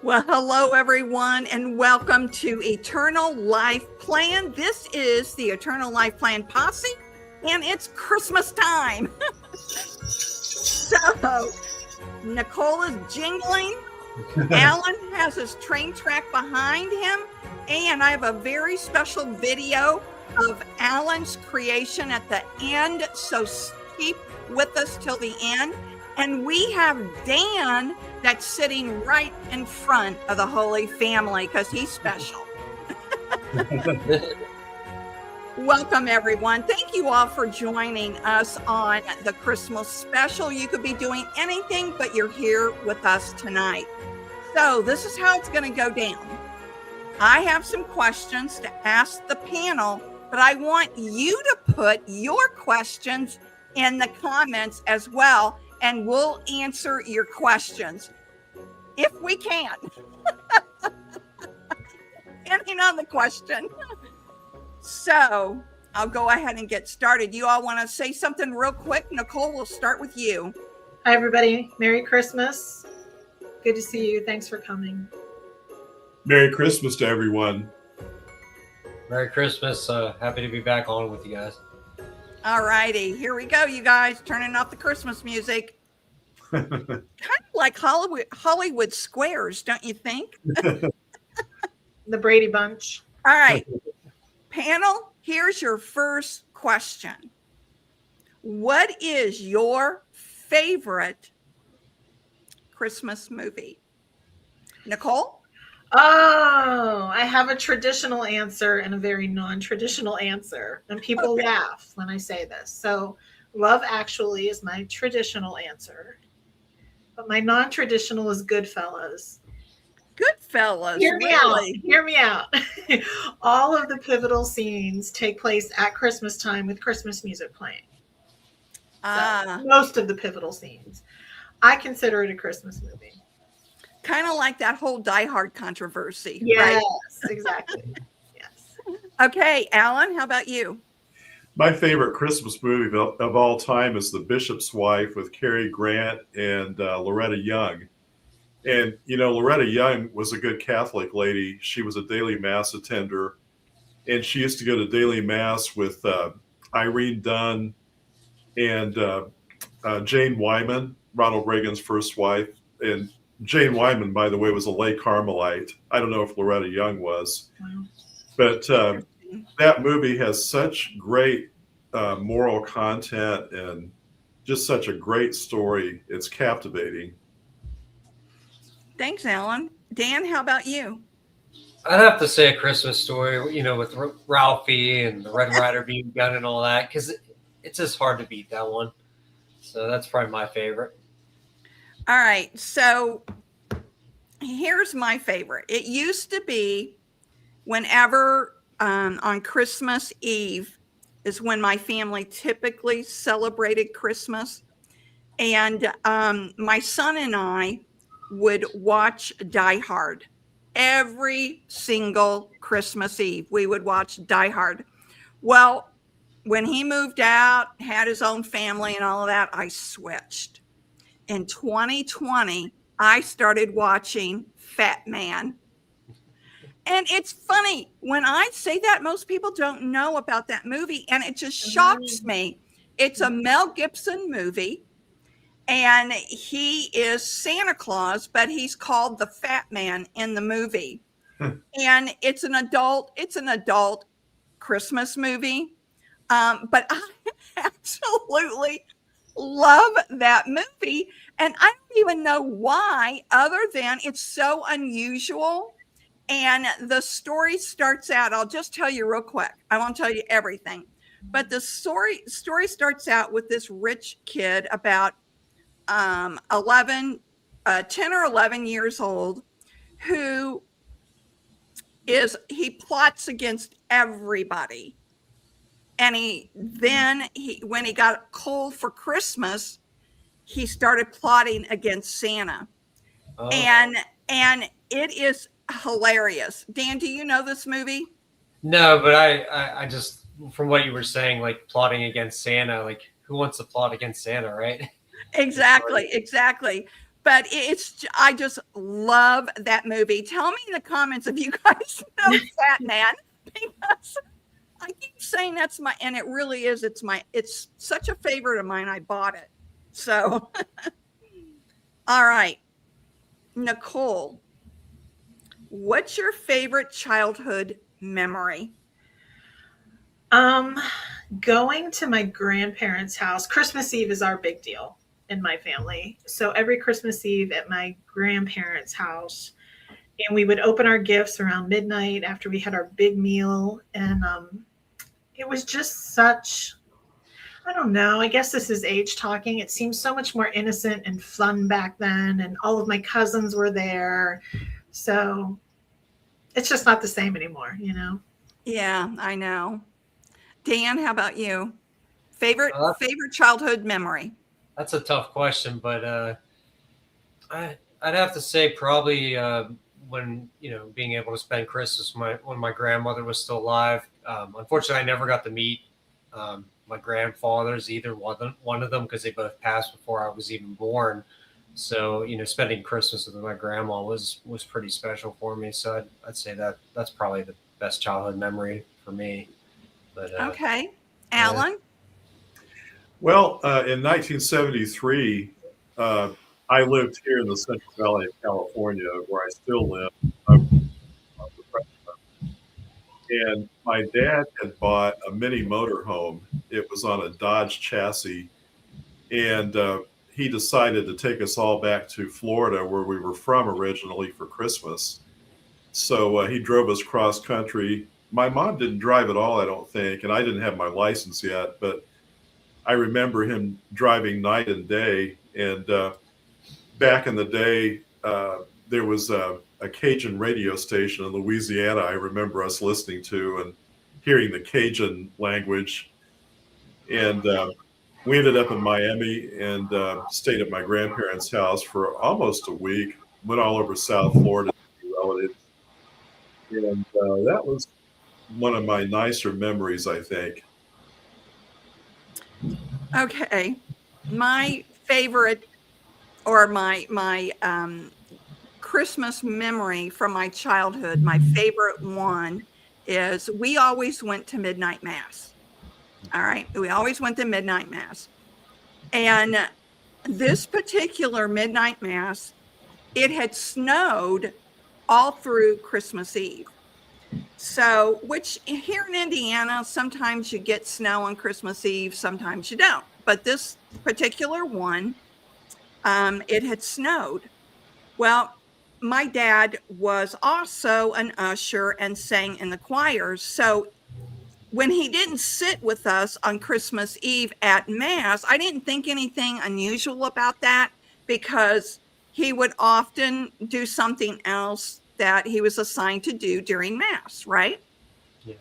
Well, hello, everyone, and welcome to Eternal Life Plan. This is the Eternal Life Plan Posse, and it's Christmas time. So, Nicole is jingling. Alan has his train track behind him, and I have a very special video of Alan's creation at the end. So keep with us till the end. And we have Dan that's sitting right in front of the Holy Family because he's special. Welcome, everyone. Thank you all for joining us on the Christmas special. You could be doing anything, but you're here with us tonight. So this is how it's going to go down. I have some questions to ask the panel, but I want you to put your questions in the comments as well, and we'll answer your questions if we can. Depending on the question. So I'll go ahead and get started. You all want to say something real quick? Nicole, we'll start with you. Hi, everybody. Merry Christmas. Good to see you. Thanks for coming. Merry Christmas to everyone. Merry Christmas. Happy to be back on with you guys. All righty. Here we go, you guys. Turning off the Christmas music. Kind of like Hollywood Squares, don't you think? The Brady Bunch. All right. Panel, here's your first question. What is your favorite Christmas movie? Nicole? Oh, I have a traditional answer and a very non-traditional answer. And people laugh when I say this. So Love Actually is my traditional answer. But my non-traditional is Goodfellas. Goodfellas. Hear me really? out. Hear me out. All of the pivotal scenes take place at Christmas time with Christmas music playing. So most of the pivotal scenes. I consider it a Christmas movie. Kind of like that whole Die Hard controversy. Yes, right? Exactly. Yes. Okay, Alan, how about you? My favorite Christmas movie of all time is The Bishop's Wife with Cary Grant and Loretta Young. And, you know, Loretta Young was a good Catholic lady. She was a daily mass attender. And she used to go to daily mass with Irene Dunn and Jane Wyman, Ronald Reagan's first wife. And Jane Wyman, by the way, was a lay Carmelite. I don't know if Loretta Young was. Wow. But that movie has such great moral content and just such a great story. It's captivating. Thanks, Alan. Dan, how about you? I'd have to say A Christmas Story, you know, with Ralphie and the Red Ryder being gun and all that, because it's just hard to beat that one. So that's probably my favorite. All right. So here's my favorite. It used to be whenever on Christmas Eve is when my family typically celebrated Christmas. And my son and I would watch Die Hard every single Christmas Eve. We would watch Die Hard. Well, when he moved out, had his own family and all of that, I switched. In 2020, I started watching Fat Man. And it's funny, when I say that, most people don't know about that movie, and it just shocks me. It's a Mel Gibson movie. And he is Santa Claus, but he's called the Fat Man in the movie. And it's an adult Christmas movie. But I absolutely love that movie. And I don't even know why, other than it's so unusual. And the story starts out, I'll just tell you real quick. I won't tell you everything. But the story starts out with this rich kid about 10 or 11 years old, who he plots against everybody. And when he got cold for Christmas, he started plotting against Santa. Oh. And it is hilarious. Dan, do you know this movie? No, but I just, from what you were saying, like plotting against Santa, like who wants to plot against Santa, right? Exactly. but I just love that movie. Tell me in the comments if you guys know Fat Man, because I keep saying that's my, and it really is. It's such a favorite of mine. I bought it. So, all right, Nicole, what's your favorite childhood memory? Going to my grandparents' house. Christmas Eve is our big deal in my family. So every Christmas Eve at my grandparents' house, and we would open our gifts around midnight after we had our big meal. And it was just such, I don't know, I guess this is age talking. It seems so much more innocent and fun back then. And all of my cousins were there. So it's just not the same anymore, you know? Yeah, I know. Dan, how about you? Favorite childhood memory? That's a tough question, but I'd have to say probably when being able to spend Christmas when my grandmother was still alive. Unfortunately, I never got to meet my grandfathers, either one of them, because they both passed before I was even born. So spending Christmas with my grandma was pretty special for me. So I'd say that's probably the best childhood memory for me. But okay, Alan. Well, in 1973, I lived here in the Central Valley of California, where I still live. And my dad had bought a mini motorhome. It was on a Dodge chassis. And he decided to take us all back to Florida, where we were from originally, for Christmas. So he drove us cross country. My mom didn't drive at all, I don't think, and I didn't have my license yet, but I remember him driving night and day. And back in the day, there was a Cajun radio station in Louisiana I remember us listening to and hearing the Cajun language. And we ended up in Miami and stayed at my grandparents' house for almost a week, went all over South Florida to see relatives. And that was one of my nicer memories, I think. Okay, my favorite, or my Christmas memory from my childhood, my favorite one is we always went to midnight mass. All right, we always went to midnight mass, and this particular midnight mass, it had snowed all through Christmas Eve. So, which here in Indiana, sometimes you get snow on Christmas Eve, sometimes you don't. But this particular one, it had snowed. Well, my dad was also an usher and sang in the choirs. So when he didn't sit with us on Christmas Eve at Mass, I didn't think anything unusual about that, because he would often do something else that he was assigned to do during Mass, right? Yeah.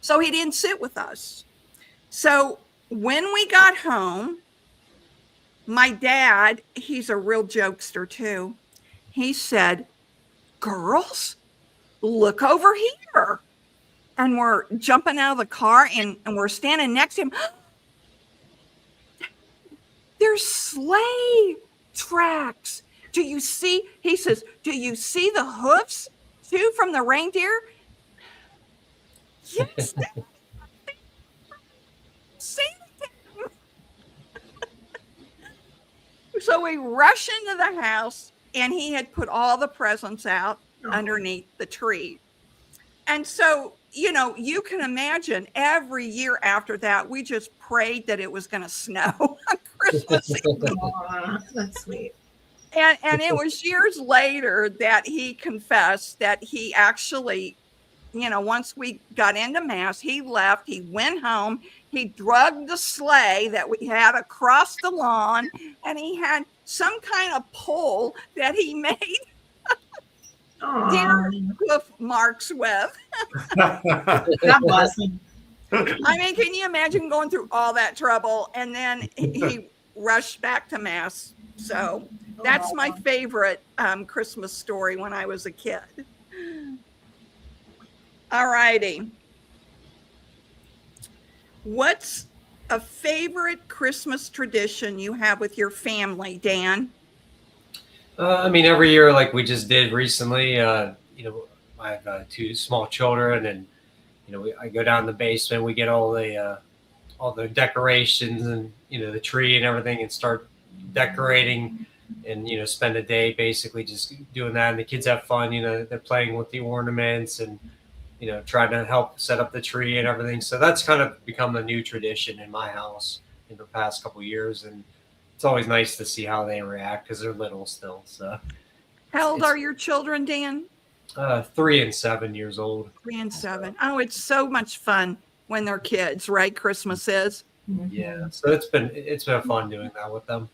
So he didn't sit with us. So when we got home, my dad, he's a real jokester too. He said, "Girls, look over here." And we're jumping out of the car and we're standing next to him. There's sleigh tracks. Do you see? He says, "Do you see the hoofs too from the reindeer?" Yes. So we rush into the house, and he had put all the presents out underneath the tree. And so, you can imagine every year after that, we just prayed that it was going to snow on Christmas Eve. Aww, that's sweet. And it was years later that he confessed that he actually, once we got into Mass, he left, he went home, he dragged the sleigh that we had across the lawn, and he had some kind of pole that he made deer hoof marks with. God bless him. I mean, can you imagine going through all that trouble? And then he rushed back to Mass. So that's my favorite Christmas story when I was a kid. All righty. What's a favorite Christmas tradition you have with your family, Dan? I mean, every year, like we just did recently, I have two small children, and I go down in the basement. We get all the decorations and the tree and everything, and start decorating, and spend a day basically just doing that. And the kids have fun. They're playing with the ornaments and trying to help set up the tree and everything. So that's kind of become a new tradition in my house in the past couple of years, and it's always nice to see how they react because they're little still. So How old are your children, Dan? 3 and 7 years old. 3 and 7. Oh, it's so much fun when they're kids, right? Christmas is. Yeah, so it's been fun doing that with them.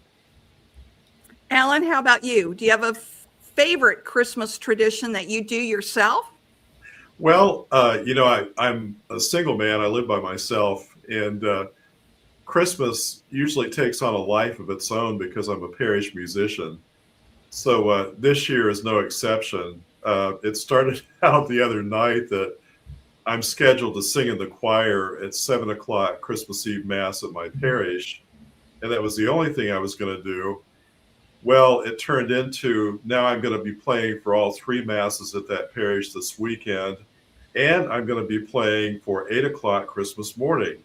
Alan, how about you? Do you have a favorite Christmas tradition that you do yourself? Well, I'm a single man. I live by myself, and Christmas usually takes on a life of its own because I'm a parish musician. So this year is no exception. It started out the other night that I'm scheduled to sing in the choir at 7 o'clock Christmas Eve Mass at my parish, and that was the only thing I was going to do. Well, it turned into now I'm going to be playing for all 3 masses at that parish this weekend, and I'm going to be playing for 8 o'clock Christmas morning.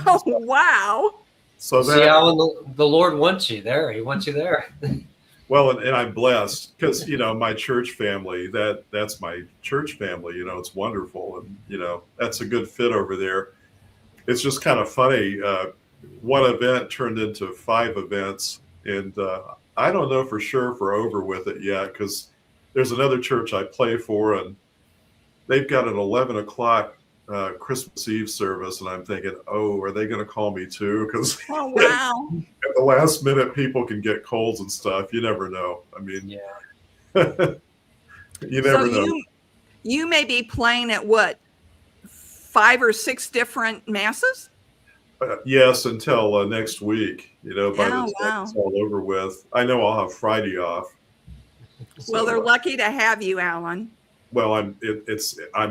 Oh, wow. So See, Alan, the Lord wants you there. He wants you there. Well, and I'm blessed because, my church family, that's my church family, it's wonderful. And, that's a good fit over there. It's just kind of funny. One event turned into 5 events, and I don't know for sure if we're over with it yet because there's another church I play for, and they've got an 11 o'clock Christmas Eve service, and I'm thinking, oh, are they going to call me too? Because Oh, wow. at the last minute, people can get colds and stuff. You never know. I mean, Yeah. you never know. You may be playing at what, 5 or 6 different masses? Yes, until next week. By the time wow. it's all over with, I know I'll have Friday off. Well, they're lucky to have you, Alan. Well, I'm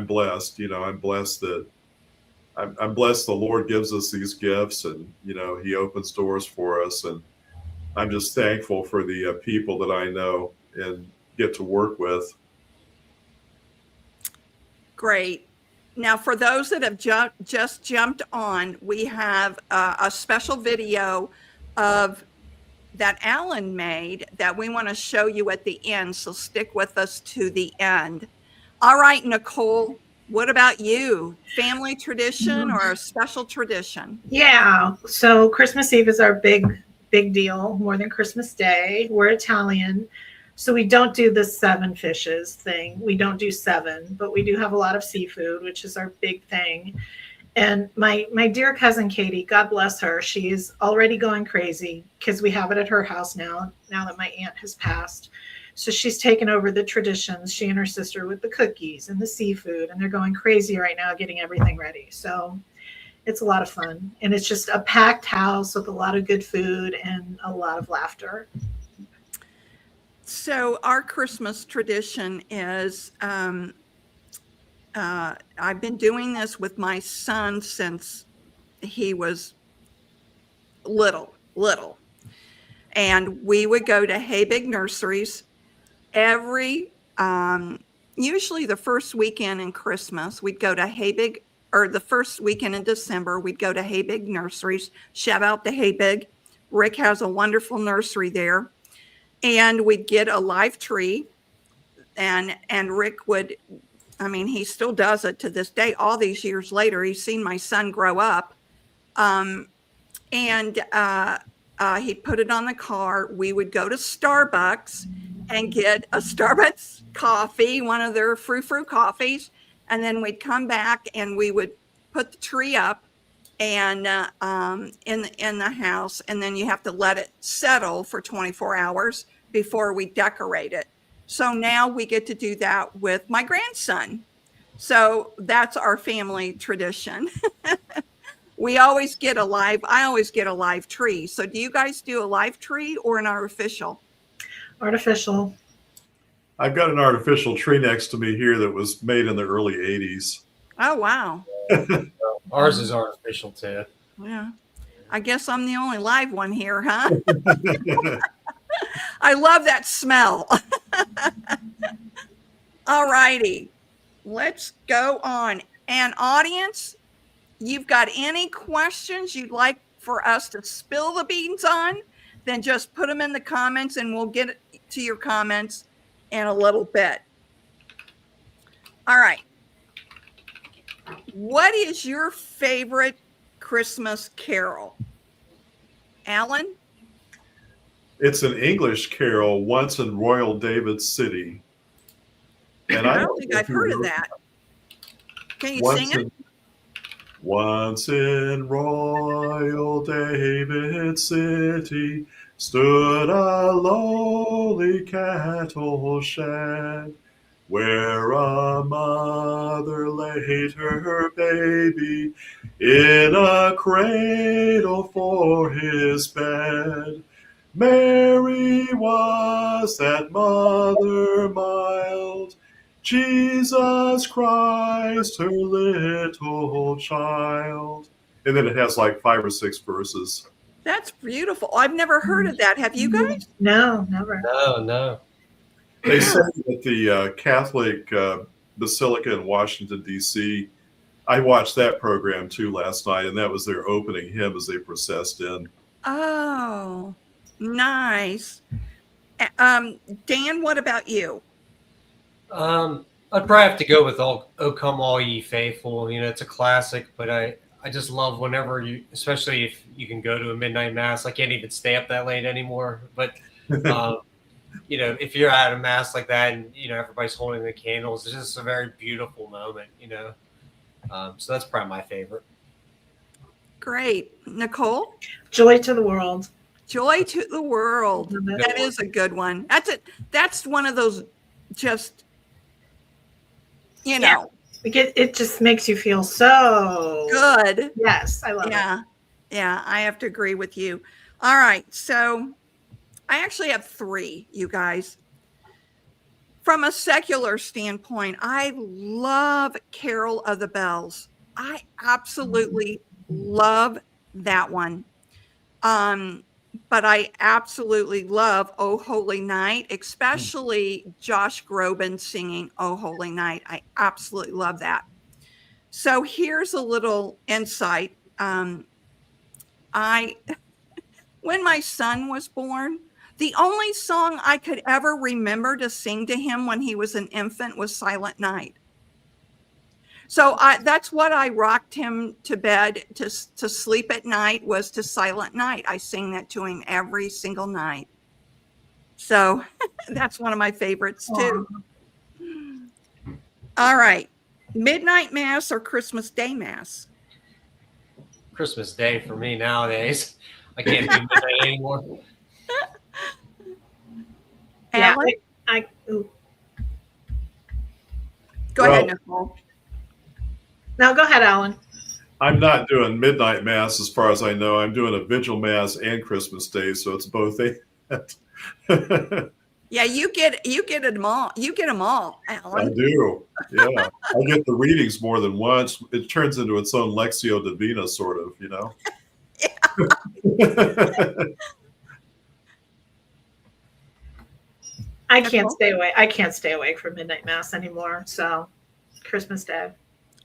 blessed. I'm blessed that I'm blessed the Lord gives us these gifts, and He opens doors for us, and I'm just thankful for the people that I know and get to work with. Great. Now, for those that have just jumped on, we have a special video of that Alan made that we want to show you at the end. So stick with us to the end. All right, Nicole, what about you? Family tradition or a special tradition? Yeah. So Christmas Eve is our big deal, more than Christmas Day. We're Italian, so we don't do the 7 fishes thing. We don't do 7, but we do have a lot of seafood, which is our big thing. And my dear cousin Katie, God bless her, she is already going crazy because we have it at her house now that my aunt has passed. So she's taken over the traditions, she and her sister, with the cookies and the seafood, and they're going crazy right now getting everything ready. So it's a lot of fun. And it's just a packed house with a lot of good food and a lot of laughter. So our Christmas tradition is, I've been doing this with my son since he was little. And we would go to Habig Nurseries usually the first weekend in Christmas. We'd go to Habig, or the first weekend in December, we'd go to Habig Nurseries. Shout out to Habig. Rick has a wonderful nursery there. And we'd get a live tree, and Rick would, he still does it to this day. All these years later, he's seen my son grow up. He'd put it on the car. We would go to Starbucks and get a Starbucks coffee, one of their frou-frou coffees. And then we'd come back and we would put the tree up and in the house. And then you have to let it settle for 24 hours before we decorate it. So now we get to do that with my grandson. So that's our family tradition. I always get a live tree. So do you guys do a live tree or an artificial? Artificial. I've got an artificial tree next to me here that was made in the early 80s. Oh, wow. Ours is artificial too. Yeah. I guess I'm the only live one here, huh? I love that smell. All righty. Let's go on. And audience, you've got any questions you'd like for us to spill the beans on, then just put them in the comments and we'll get to your comments in a little bit. All right. What is your favorite Christmas carol? Alan? It's an English carol, Once in Royal David City. And I don't think I've heard of that. Can you sing it? Once in Royal David City stood a lowly cattle shed, where a mother laid her baby in a cradle for his bed. Mary was that mother mild, Jesus Christ, her little child. And then it has like 5 or 6 verses. That's beautiful. I've never heard of that. Have you guys? No, never. No. They say that the Catholic Basilica in Washington, D.C., I watched that program too last night, and that was their opening hymn as they processed in. Oh, nice. Dan, what about you? I'd probably have to go with "O Come All Ye Faithful." You know, it's a classic, but I just love whenever you, especially if you can go to a midnight mass. I can't even stay up that late anymore. But you know, if you're at a mass like that and you know everybody's holding the candles, it's just a very beautiful moment. You know, so that's probably my favorite. Great. Nicole? Joy to the world. Joy to the world. That is a good one. That's one of those just, you know. It just makes you feel so good. Yes, I love it. Yeah, I have to agree with you. All right. So I actually have 3, you guys. From a secular standpoint, I love Carol of the Bells. I absolutely love that one. But I absolutely love Oh Holy Night, especially Josh Groban singing Oh Holy Night. I absolutely love that. So here's a little insight. When my son was born, the only song I could ever remember to sing to him when he was an infant was Silent Night. So that's what I rocked him to bed to sleep at night, was to Silent Night. I sing that to him every single night. So that's one of my favorites too. Aww. All right. Midnight Mass or Christmas Day Mass? Christmas Day for me nowadays. I can't do midnight anymore. Yeah, Go ahead, Nicole. No, go ahead, Alan. I'm not doing midnight mass as far as I know. I'm doing a vigil mass and Christmas Day, so it's both. Yeah, you get them all. You get them all, Alan. I do. Yeah, I get the readings more than once. It turns into its own Lectio Divina, sort of. You know. I can't stay away. I can't stay awake for midnight mass anymore. So, Christmas Day.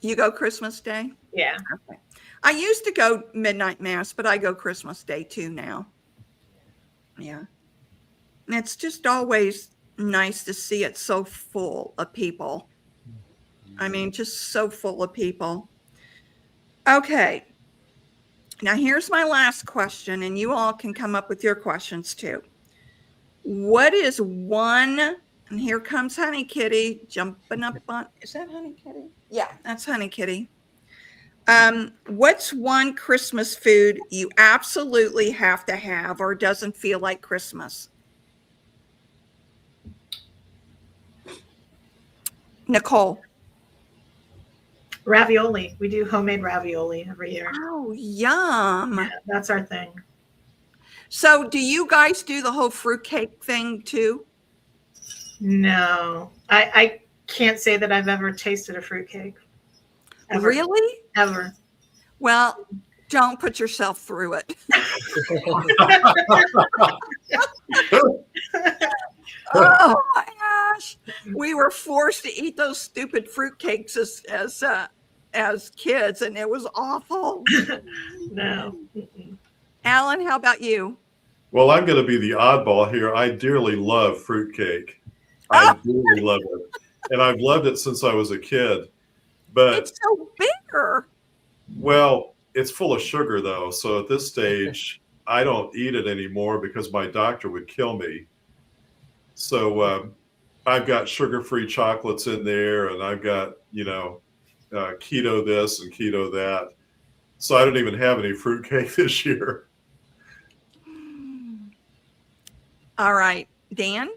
You go Christmas Day? Yeah. Okay. I used to go midnight mass, but I go Christmas Day too now. Yeah. And it's just always nice to see it so full of people. I mean, just so full of people. Okay. Now here's my last question, and you all can come up with your questions too. What is one, and here comes Honey Kitty jumping up on, is that Honey Kitty? Yeah, that's Honey Kitty. What's one Christmas food you absolutely have to have or doesn't feel like Christmas? Nicole. Ravioli. We do homemade ravioli every year. Oh, yum. Yeah, that's our thing. So do you guys do the whole fruitcake thing too? No, I can't say that I've ever tasted a fruitcake. Ever. Really? Ever. Well, don't put yourself through it. Oh my gosh. We were forced to eat those stupid fruitcakes as kids, and it was awful. No. Mm-mm. Alan, how about you? Well, I'm going to be the oddball here. I dearly love fruitcake. I dearly love it. And I've loved it since I was a kid. But, It's so bitter. well, it's full of sugar, though. So at this stage, I don't eat it anymore because my doctor would kill me. So I've got sugar-free chocolates in there, and I've got, keto this and keto that. So I don't even have any fruitcake this year. All right, Dan?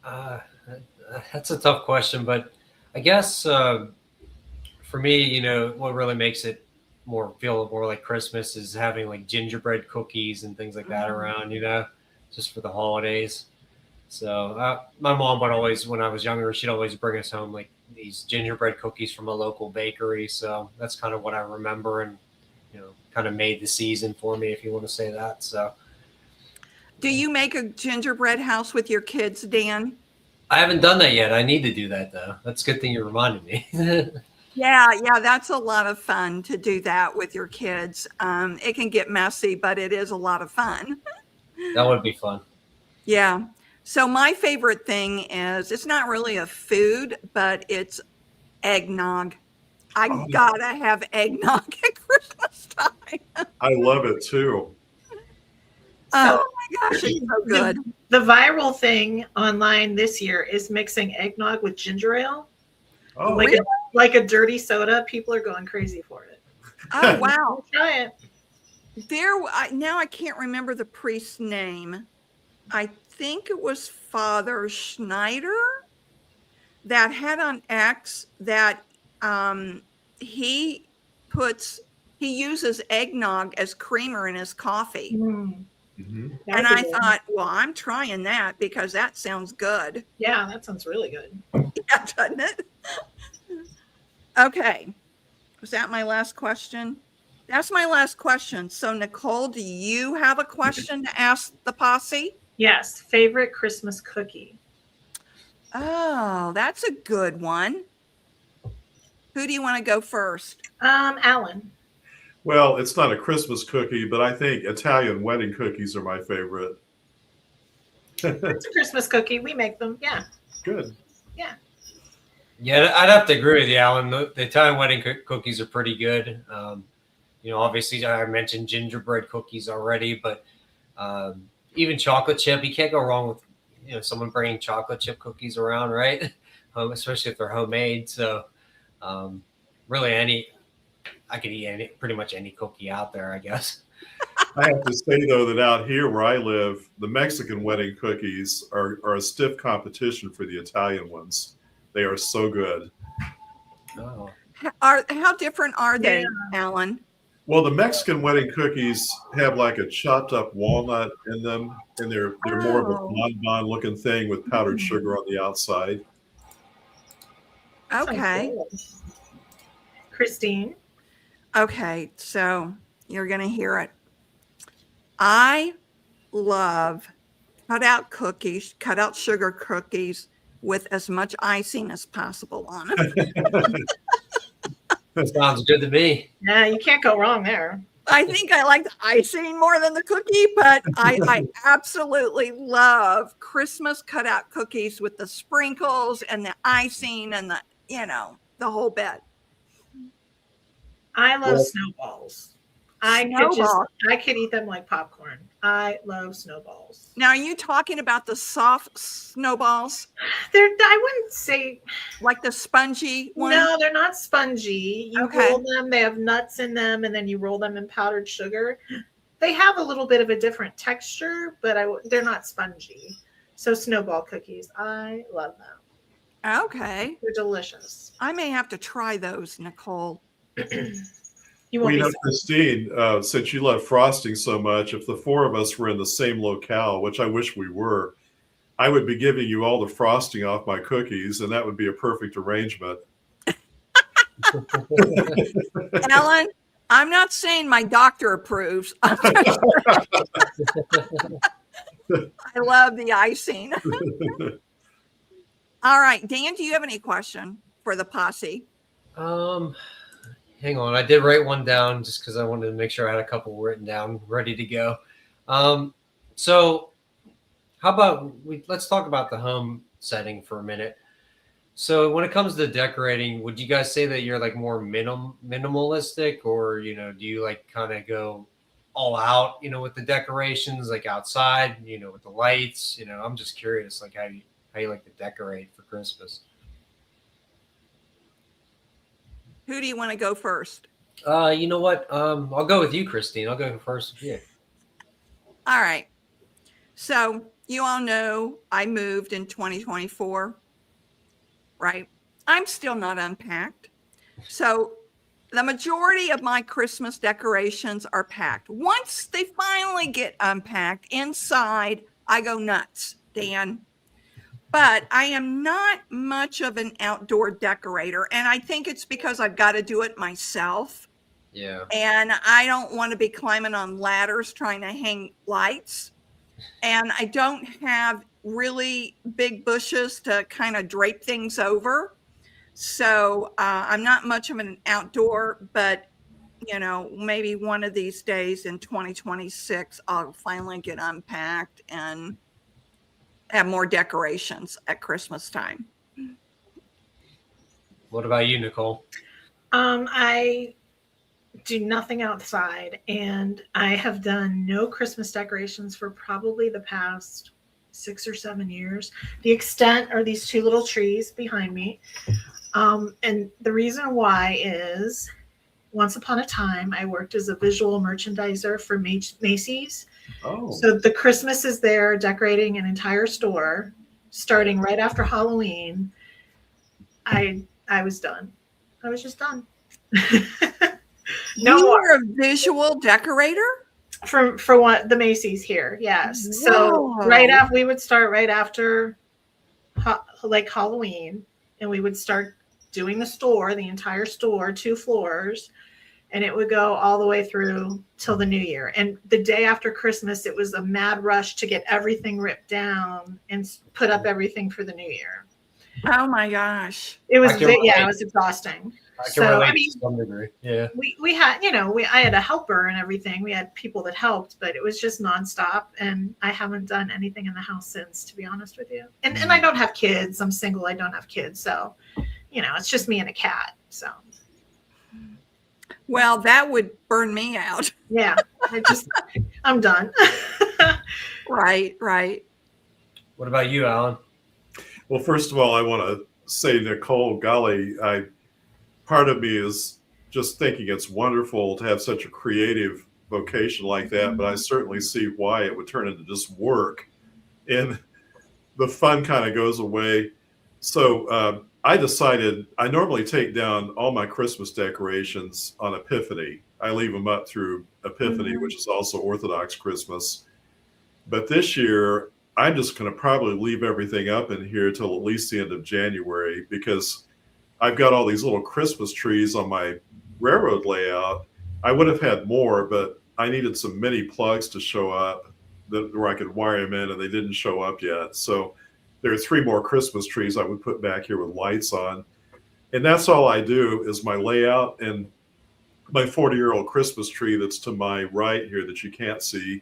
Uh, that's a tough question, but I guess for me, what really makes it feel more like Christmas is having like gingerbread cookies and things like that around, just for the holidays. So my mom would always, when I was younger, she'd always bring us home like these gingerbread cookies from a local bakery. So that's kind of what I remember, and kind of made the season for me, if you want to say that. So. Do you make a gingerbread house with your kids, Dan? I haven't done that yet. I need to do that, though. That's a good thing you reminded me. Yeah, that's a lot of fun to do that with your kids. It can get messy, but it is a lot of fun. That would be fun. Yeah. So my favorite thing is, it's not really a food, but it's eggnog. I gotta have eggnog at Christmas time. I love it too. Oh my gosh, it's so good. The viral thing online this year is mixing eggnog with ginger ale. Oh, Like, really? like a dirty soda. People are going crazy for it. Oh wow. Try it. Now I can't remember the priest's name. I think it was Father Schneider that had on X that he uses eggnog as creamer in his coffee. Mm. Mhm. And I thought, well, I'm trying that because that sounds good. Yeah, that sounds really good. Yeah, doesn't it? Okay. Was that my last question? That's my last question. So, Nicole, do you have a question to ask the posse? Yes, favorite Christmas cookie. Oh, that's a good one. Who do you want to go first? Alan. Well, it's not a Christmas cookie, but I think Italian wedding cookies are my favorite. It's a Christmas cookie. We make them. Yeah. Good. Yeah, I'd have to agree with you, Alan. The Italian wedding cookies are pretty good. Obviously, I mentioned gingerbread cookies already, but even chocolate chip, you can't go wrong with someone bringing chocolate chip cookies around, right? Especially if they're homemade. So really, I could eat pretty much any cookie out there, I guess. I have to say, though, that out here where I live, the Mexican wedding cookies are a stiff competition for the Italian ones. They are so good. Oh. How different are they, Yeah. Alan? Well, the Mexican wedding cookies have like a chopped up walnut in them, and they're more of a Oh. bonbon looking thing with powdered sugar on the outside. Okay. Sounds good. Christine. Okay. So you're going to hear it. I love cut out sugar cookies with as much icing as possible on them. Sounds good to me. Yeah, you can't go wrong there. I think I like the icing more than the cookie, but I absolutely love Christmas cutout cookies with the sprinkles and the icing and the whole bit. I love Well- snowballs. Snowball. I could eat them like popcorn. I love snowballs. Now, are you talking about the soft snowballs, I wouldn't say like the spongy one? no, they're not spongy. You Okay. roll them, they have nuts in them, and then you roll them in powdered sugar. They have a little bit of a different texture, but they're not spongy. So snowball cookies, I love them. Okay. They're delicious. I may have to try those, Nicole. You Well, won't you be know, Christine, since you love frosting so much, if the four of us were in the same locale, which I wish we were, I would be giving you all the frosting off my cookies, and that would be a perfect arrangement. Ellen, I'm not saying my doctor approves. I love the icing. All right, Dan, do you have any question for the posse? Hang on. I did write one down just because I wanted to make sure I had a couple written down, ready to go. So how about let's talk about the home setting for a minute. So when it comes to decorating, would you guys say that you're like more minimalistic, or do you like kind of go all out, with the decorations, like outside, with the lights? I'm just curious, like how you like to decorate for Christmas. Who do you want to go first? You know what? I'll go with you, Christine. I'll go first with you. All right. So you all know I moved in 2024, right? I'm still not unpacked. So the majority of my Christmas decorations are packed. Once they finally get unpacked inside, I go nuts, Dan. But I am not much of an outdoor decorator. And I think it's because I've got to do it myself. Yeah. And I don't want to be climbing on ladders trying to hang lights. And I don't have really big bushes to kind of drape things over. So I'm not much of an outdoor, but maybe one of these days in 2026, I'll finally get unpacked and have more decorations at Christmas time. What about you, Nicole? I do nothing outside, and I have done no Christmas decorations for probably the past 6 or 7 years. The extent are these 2 little trees behind me. And the reason why is once upon a time, I worked as a visual merchandiser for Macy's. Oh, So the Christmas is there decorating an entire store starting right after Halloween. I was done. I was just done. No you more. were a visual decorator? For what the Macy's here, yes. So Whoa. right after we would start right after like Halloween, and we would start doing the store, the entire store, 2 floors, and it would go all the way through till the new year. And the day after Christmas, it was a mad rush to get everything ripped down and put up everything for the new year. Oh my gosh. It was, I can relate. it was exhausting. I can So, relate I mean, to some degree. Yeah. we had, I had a helper and everything. We had people that helped, but it was just nonstop. And I haven't done anything in the house since, to be honest with you. And I don't have kids. I'm single. I don't have kids. So, it's just me and a cat. So. Well, that would burn me out. Yeah. I'm done. Right. What about you, Alan? well, first of all, I want to say, Nicole, golly, part of me is just thinking it's wonderful to have such a creative vocation like that, but I certainly see why it would turn into just work, and the fun kind of goes away. So I decided I normally take down all my Christmas decorations on Epiphany. I leave them up through Epiphany, which is also Orthodox Christmas. But this year, I'm just going to probably leave everything up in here till at least the end of January, because I've got all these little Christmas trees on my railroad layout. I would have had more, but I needed some mini plugs to show up where I could wire them in, and they didn't show up yet. So there are 3 more Christmas trees I would put back here with lights on. And that's all I do is my layout and my 40-year-old Christmas tree that's to my right here that you can't see.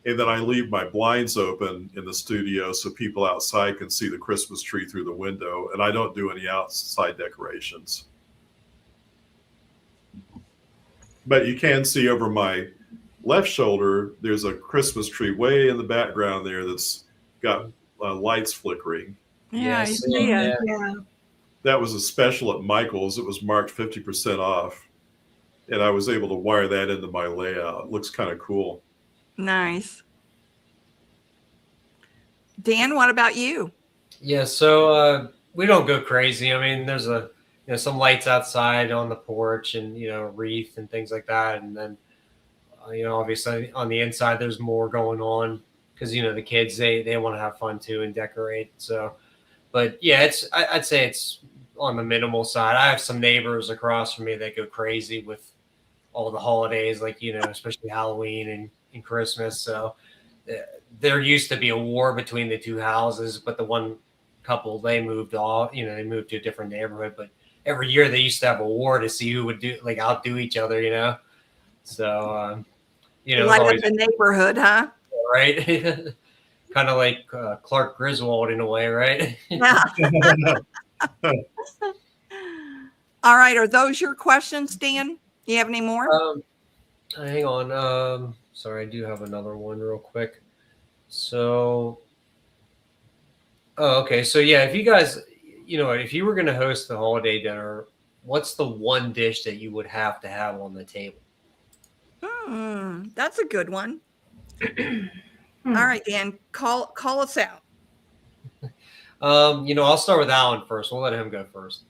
And then I leave my blinds open in the studio so people outside can see the Christmas tree through the window. And I don't do any outside decorations. But you can see over my left shoulder, there's a Christmas tree way in the background there that's got lights flickering. Yeah, Yes, I see it. Yeah. That was a special at Michael's. It was marked 50% off. And I was able to wire that into my layout. It looks kind of cool. Nice. Dan, what about you? Yeah, so we don't go crazy. I mean, there's some lights outside on the porch, and wreath and things like that, and then obviously on the inside there's more going on because the kids they want to have fun too and decorate. So, but yeah, I'd say it's on the minimal side. I have some neighbors across from me that go crazy with all the holidays, like especially Halloween and Christmas. So there used to be a war between the two houses, but the one couple, they moved off, they moved to a different neighborhood, but every year they used to have a war to see who would outdo each other. So, it was Light up always the neighborhood, huh? right. Kind of like Clark Griswold in a way, right? Yeah. All right. Are those your questions, Dan? Do you have any more? Hang on. Sorry, I do have another one real quick. So, okay. So yeah, if you guys, if you were going to host the holiday dinner, what's the one dish that you would have to have on the table? That's a good one. All right, Dan, call us out. I'll start with Alan first. We'll let him go first.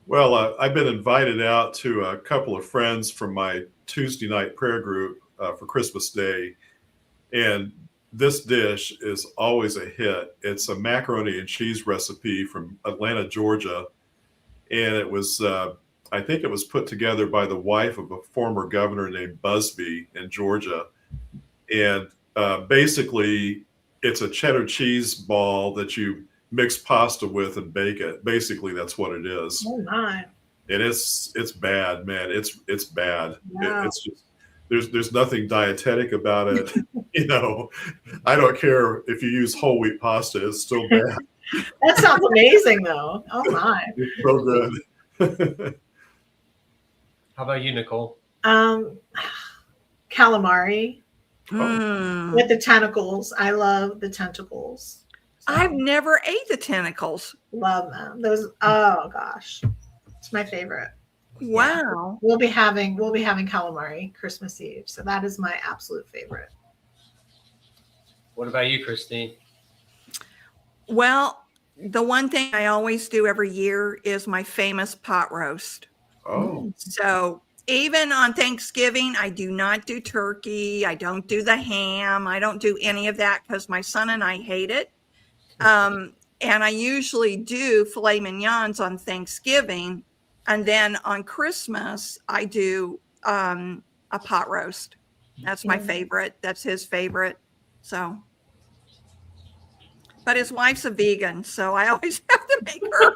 Well, I've been invited out to a couple of friends from my Tuesday night prayer group for Christmas Day. And this dish is always a hit. It's a macaroni and cheese recipe from Atlanta, Georgia. And it was, I think it was put together by the wife of a former governor named Busby in Georgia. And basically, it's a cheddar cheese ball that you mix pasta with and bake it. Basically, that's what it is. Oh my! And it's bad, man. It's bad. Wow. It's just there's nothing dietetic about it. I don't care if you use whole wheat pasta; it's still bad. That sounds amazing, though. Oh my! It's so good. How about you, Nicole? Calamari Mm. with the tentacles. I love the tentacles. So, I've never ate the tentacles. love them. Those. Oh gosh, it's my favorite. Wow. We'll be having calamari Christmas Eve, so that is my absolute favorite. What about you, Christine? Well, the one thing I always do every year is my famous pot roast. Oh, So even on Thanksgiving, I do not do turkey. I don't do the ham. I don't do any of that because my son and I hate it. And I usually do filet mignons on Thanksgiving. And then on Christmas, I do a pot roast. That's my favorite. That's his favorite. So, but his wife's a vegan, so I always have to make her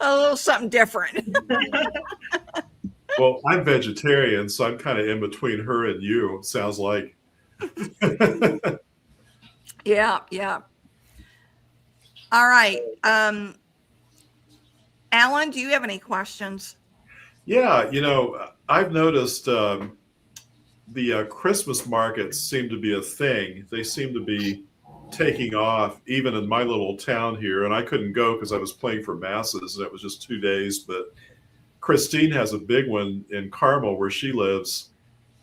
a little something different. well, I'm vegetarian, so I'm kind of in between her and you. Sounds like. Yeah, yeah. All right. Alan, do you have any questions? Yeah, I've noticed the Christmas markets seem to be a thing. They seem to be taking off, even in my little town here. And I couldn't go because I was playing for masses, and it was just 2 days. But Christine has a big one in Carmel, where she lives.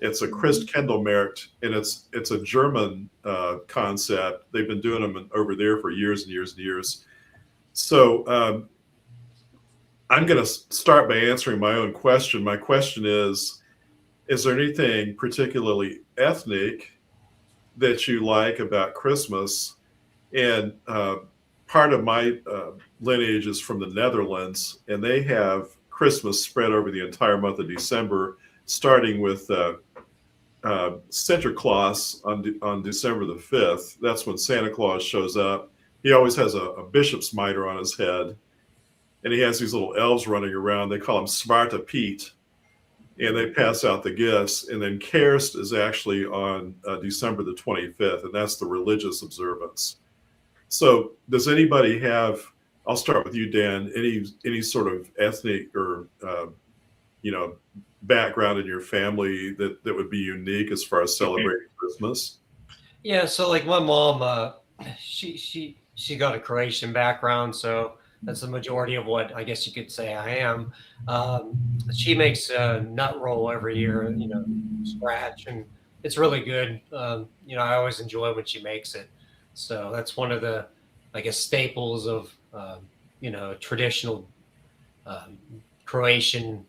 It's a Christkindlmarkt, and it's a German concept. They've been doing them over there for years and years and years. So I'm going to start by answering my own question. My question is there anything particularly ethnic that you like about Christmas? And part of my lineage is from the Netherlands, and they have Christmas spread over the entire month of December, starting with Sinterklaas on December the 5th. That's when Santa Claus shows up. He always has a bishop's mitre on his head, and he has these little elves running around. They call him Zwarte Piet, and they pass out the gifts. And then Kerst is actually on December the 25th, and that's the religious observance. So does anybody have, I'll start with you, Dan, any sort of ethnic or, background in your family that would be unique as far as celebrating Christmas? Yeah, so like my mom, she got a Croatian background, so that's the majority of what I guess you could say I am. She makes a nut roll every year, scratch, and it's really good. I always enjoy when she makes it. So that's one of the, I guess, staples of, traditional Croatian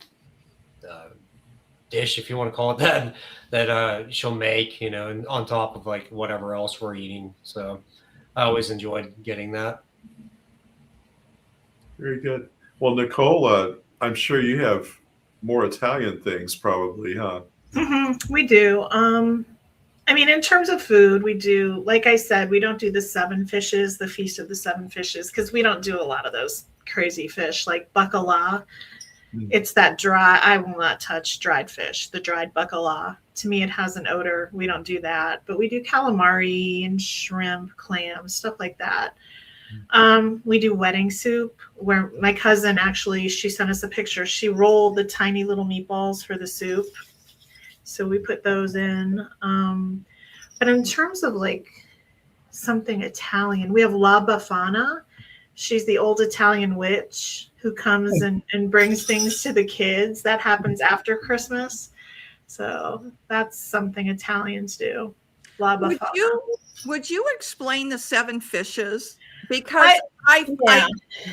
dish, if you want to call it that she'll make, and on top of like whatever else we're eating. So I always enjoyed getting that. Very good. Well, Nicole, I'm sure you have more Italian things probably, huh? We do. I mean, in terms of food, we do, like I said, we don't do the seven fishes, the Feast of the Seven Fishes, because we don't do a lot of those crazy fish like bacala. Mm. It's that dry, I will not touch dried fish, the dried bacala. To me, it has an odor. We don't do that. But we do calamari and shrimp, clams, stuff like that. We do wedding soup, where my cousin actually, she sent us a picture. She rolled the tiny little meatballs for the soup. So we put those in. But in terms of like something Italian, we have La Befana. She's the old Italian witch who comes and brings things to the kids. That happens after Christmas. So that's something Italians do. La Befana. Would you explain the seven fishes? Because I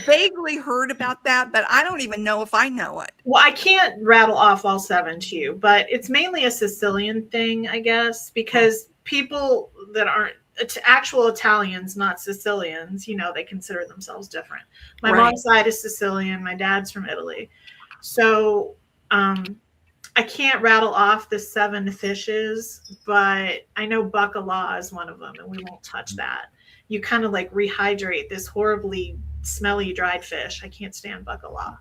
vaguely heard about that, but I don't even know if I know it. Well, I can't rattle off all seven to you, but it's mainly a Sicilian thing, I guess, because people that aren't actual Italians, not Sicilians, they consider themselves different. My mom's side is Sicilian. My dad's from Italy. So I can't rattle off the seven fishes, but I know bacala is one of them, and we won't touch that. You kind of like rehydrate this horribly smelly dried fish. I can't stand bacala.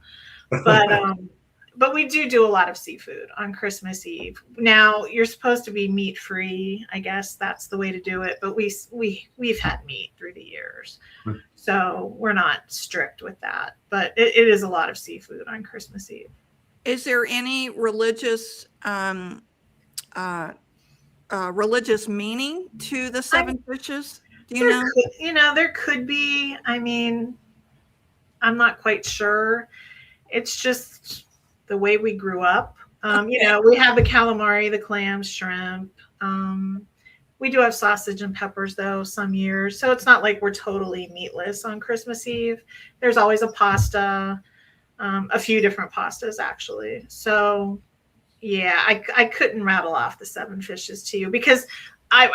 But we do a lot of seafood on Christmas Eve. Now you're supposed to be meat free. I guess that's the way to do it. But we've had meat through the years, so we're not strict with that. But it is a lot of seafood on Christmas Eve. Is there any religious religious meaning to the seven fishes? Do you know? There could be. I mean, I'm not quite sure. It's just the way we grew up. We have the calamari, the clams, shrimp. We do have sausage and peppers, though, some years. So it's not like we're totally meatless on Christmas Eve. There's always a pasta, a few different pastas, actually. So, yeah, I couldn't rattle off the seven fishes to you because I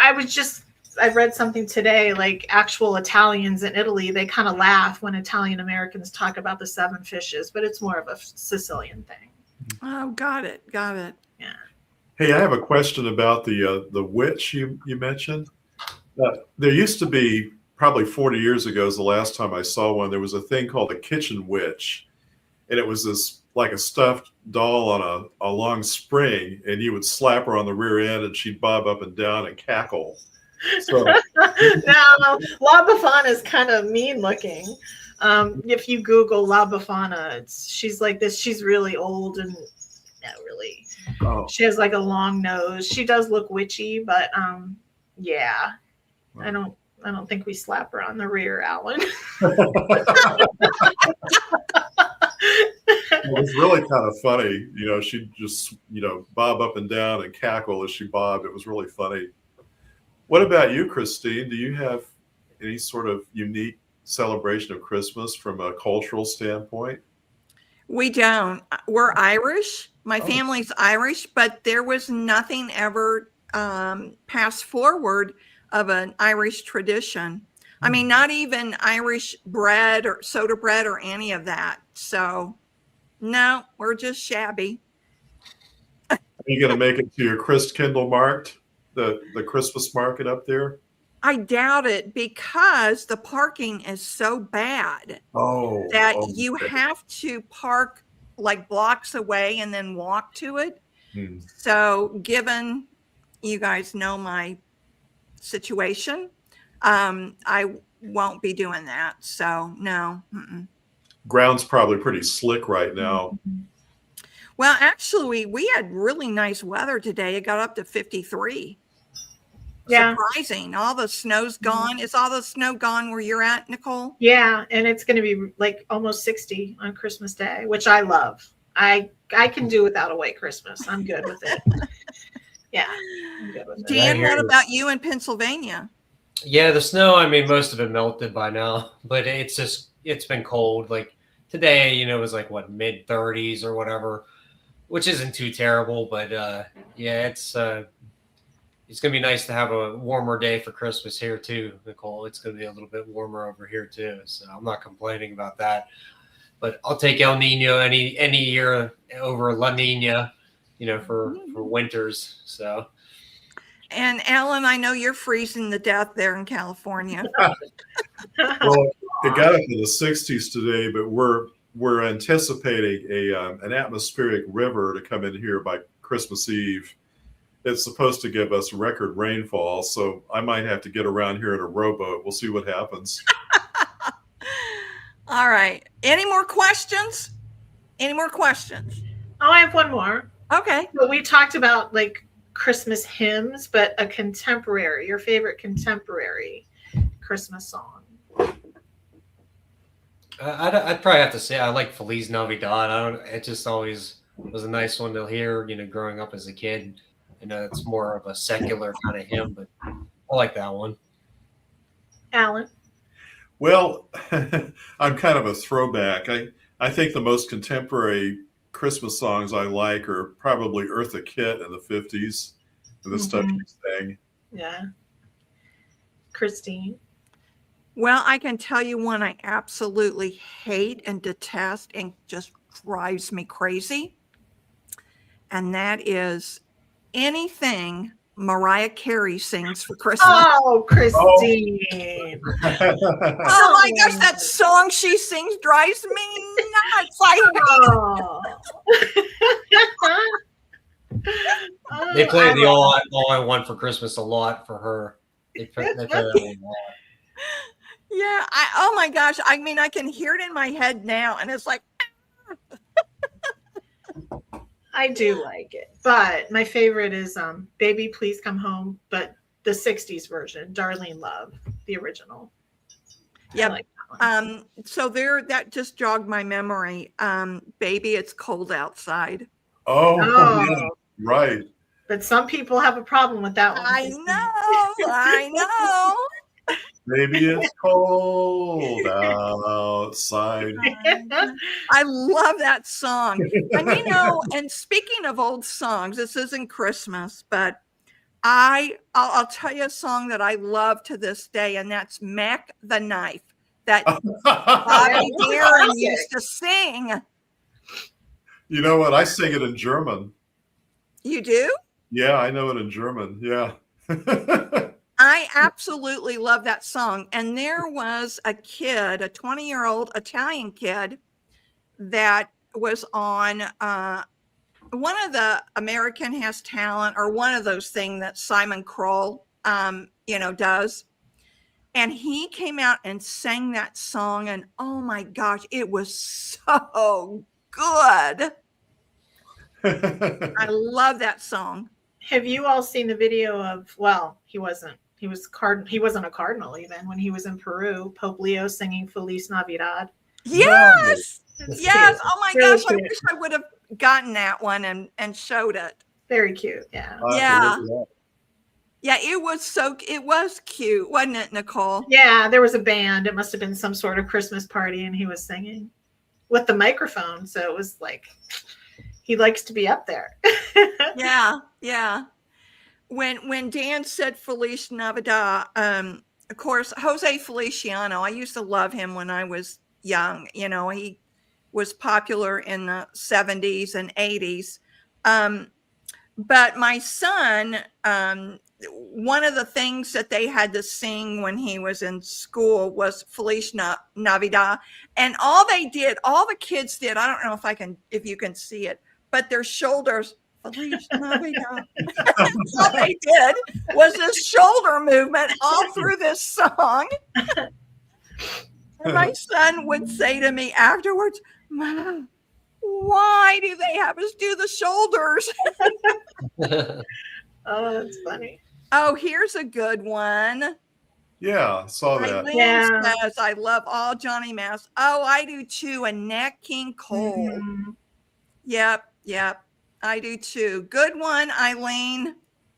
read something today, like actual Italians in Italy, they kind of laugh when Italian Americans talk about the seven fishes, but it's more of a Sicilian thing. Oh, got it. Yeah. Hey, I have a question about the witch you mentioned. There used to be, probably 40 years ago is the last time I saw one, there was a thing called a kitchen witch. And it was this like a stuffed doll on a long spring, and you would slap her on the rear end and she'd bob up and down and cackle. So no, La Befana is kind of mean looking. If you Google La Befana, she's like this. She's really old and really. Oh. She has like a long nose. She does look witchy, but yeah, I don't think we slap her on the rear, Alan. It was really kind of funny. She'd just bob up and down and cackle as she bobbed. It was really funny. What about you, Christine? Do you have any sort of unique celebration of Christmas from a cultural standpoint? We don't. We're Irish. My family's Irish, but there was nothing ever passed forward of an Irish tradition. I mean, not even Irish bread or soda bread or any of that. So, no, we're just shabby. Are you going to make it to your Christkindl market, the Christmas market up there? I doubt it because the parking is so bad that you have to park like blocks away and then walk to it. So given you guys know my situation, I won't be doing that. So no. Ground's probably pretty slick right now. Well, actually, we had really nice weather today. It got up to 53. Yeah. Surprising. All the snow's gone. Is all the snow gone where you're at, Nicole? Yeah, and it's going to be like almost 60 on Christmas Day, which I love. I can do without a white Christmas. I'm good with it. Yeah, I'm good with it. Dan, what about you in Pennsylvania? Yeah, the snow, I mean, most of it melted by now, but it's been cold. Like today, it was like mid 30s or whatever, which isn't too terrible, but yeah, it's going to be nice to have a warmer day for Christmas here too, Nicole. It's going to be a little bit warmer over here too, so I'm not complaining about that. But I'll take El Nino any year over La Nina, for winters. So And Alan, I know you're freezing to death there in California. Well, it got up in the 60s today, but we're anticipating an atmospheric river to come in here by Christmas Eve. It's supposed to give us record rainfall, so I might have to get around here in a rowboat. We'll see what happens. All right. Any more questions? Any more questions? Oh, I have one more. Okay. So we talked about like Christmas hymns, but a contemporary, your favorite contemporary Christmas song. I'd probably have to say I like Feliz Navidad. It just always was a nice one to hear, growing up as a kid. It's more of a secular kind of hymn, but I like that one. Alan? Well, I'm kind of a throwback. I think the most contemporary Christmas songs I like are probably Eartha Kitt in the 50s, and the stuff she sang. Yeah. Christine? Well, I can tell you one I absolutely hate and detest and just drives me crazy. And that is anything Mariah Carey sings for Christmas. Oh, Christine. Oh my gosh, that song she sings drives me nuts. Oh. They play the all I Want for Christmas a lot for her. They play that one a lot. Yeah, oh my gosh. I mean, I can hear it in my head now, and it's like, I do like it, but my favorite is Baby Please Come Home, but the 60s version, Darlene Love, the original. yeah. Like that one. So that just jogged my memory. Baby, it's cold outside. Oh, Oh. yeah, right. But some people have a problem with that one. I know. Maybe it's cold outside. I love that song. And and speaking of old songs, this isn't Christmas, but I'll tell you a song that I love to this day, and that's Mac the Knife that Bobby Darin used to sing. You know what? I sing it in German. You do? Yeah, I know it in German. Yeah. I absolutely love that song. And there was a kid, a 20-year-old Italian kid that was on one of the American Has Talent, or one of those things that Simon Kroll, does. And he came out and sang that song. And oh my gosh, it was so good. I love that song. Have you all seen the video of, well, he wasn't a cardinal even when he was in Peru, Pope Leo singing Feliz Navidad. Yes. It's Yes. cute. Oh my Really gosh. I cute. wish I would have gotten that one and showed it. Very cute. Yeah. Yeah. Yeah. It was cute, wasn't it, Nicole? Yeah. There was a band. It must have been some sort of Christmas party, and he was singing with the microphone. So it was like, he likes to be up there. Yeah. Yeah. When Dan said Feliz Navidad, of course, Jose Feliciano, I used to love him when I was young. He was popular in the 70s and 80s. But my son, one of the things that they had to sing when he was in school was Feliz Navidad. And all the kids did, I don't know if you can see it, but their shoulders, Feliz Navidad. That's all they did was this shoulder movement all through this song. And my son would say to me afterwards, Mom, why do they have us do the shoulders? Oh, that's funny. Oh, here's a good one. Yeah, saw that. Eileen says, I love all Johnny Mass. Oh, I do too. And Nat King Cole. Mm-hmm. Yep. I do too. Good one, Eileen.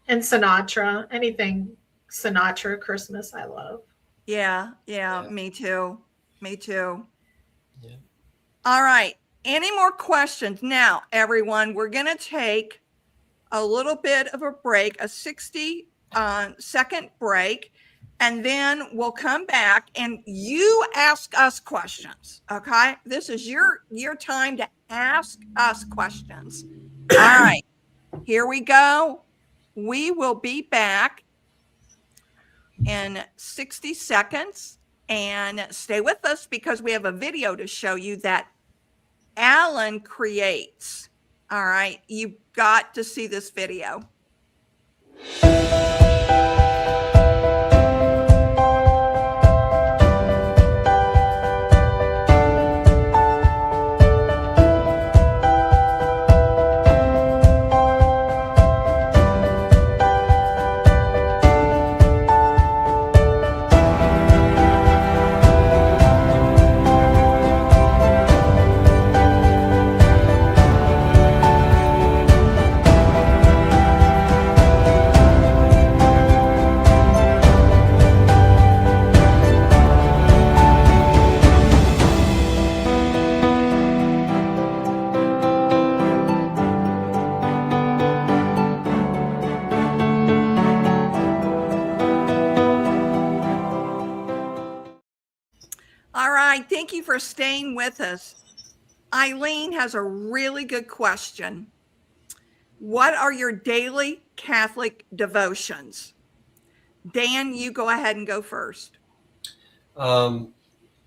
And Sinatra, anything Sinatra Christmas, I love. Yeah, me too. Yeah. All right. Any more questions? Now, everyone, we're going to take a little bit of a break, a 60-second break, and then we'll come back and you ask us questions. Okay? This is your time to ask us questions. All right. Here we go. We will be back in 60 seconds, and stay with us because we have a video to show you that Alan creates. All right, you've got to see this video. All right, thank you for staying with us. Eileen has a really good question. What are your daily Catholic devotions? Dan, you go ahead and go first. I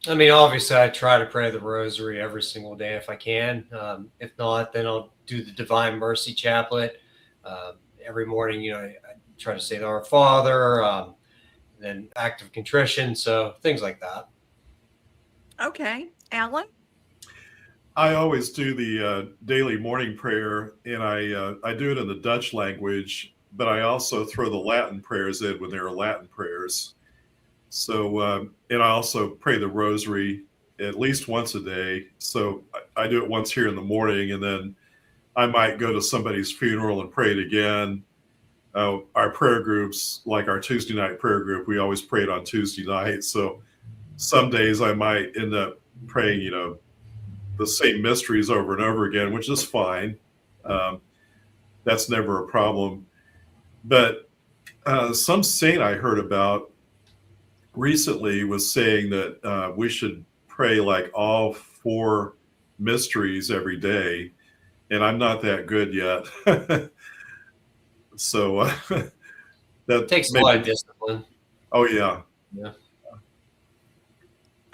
mean, obviously, I try to pray the rosary every single day if I can. If not, then I'll do the Divine Mercy Chaplet. Every morning, I try to say the Our Father, then Act of Contrition, so things like that. Okay, Alan? I always do the daily morning prayer, and I do it in the Dutch language, but I also throw the Latin prayers in when there are Latin prayers. So, and I also pray the rosary at least once a day. So I do it once here in the morning, and then I might go to somebody's funeral and pray it again. Our prayer groups, like our Tuesday night prayer group, we always pray it on Tuesday night. So some days I might end up praying, the same mysteries over and over again, which is fine. That's never a problem. But some saint I heard about recently was saying that we should pray like all 4 mysteries every day, and I'm not that good yet. So that Takes a lot of discipline. Oh yeah. Yeah.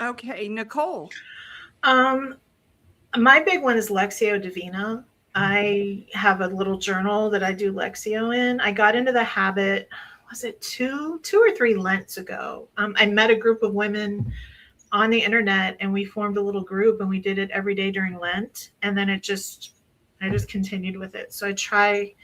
Okay, Nicole. My big one is Lectio Divina. I have a little journal that I do Lectio in. I got into the habit, was it two or 3 Lents ago? I met a group of women on the internet, and we formed a little group, and we did it every day during Lent. And then I just continued with it. So I try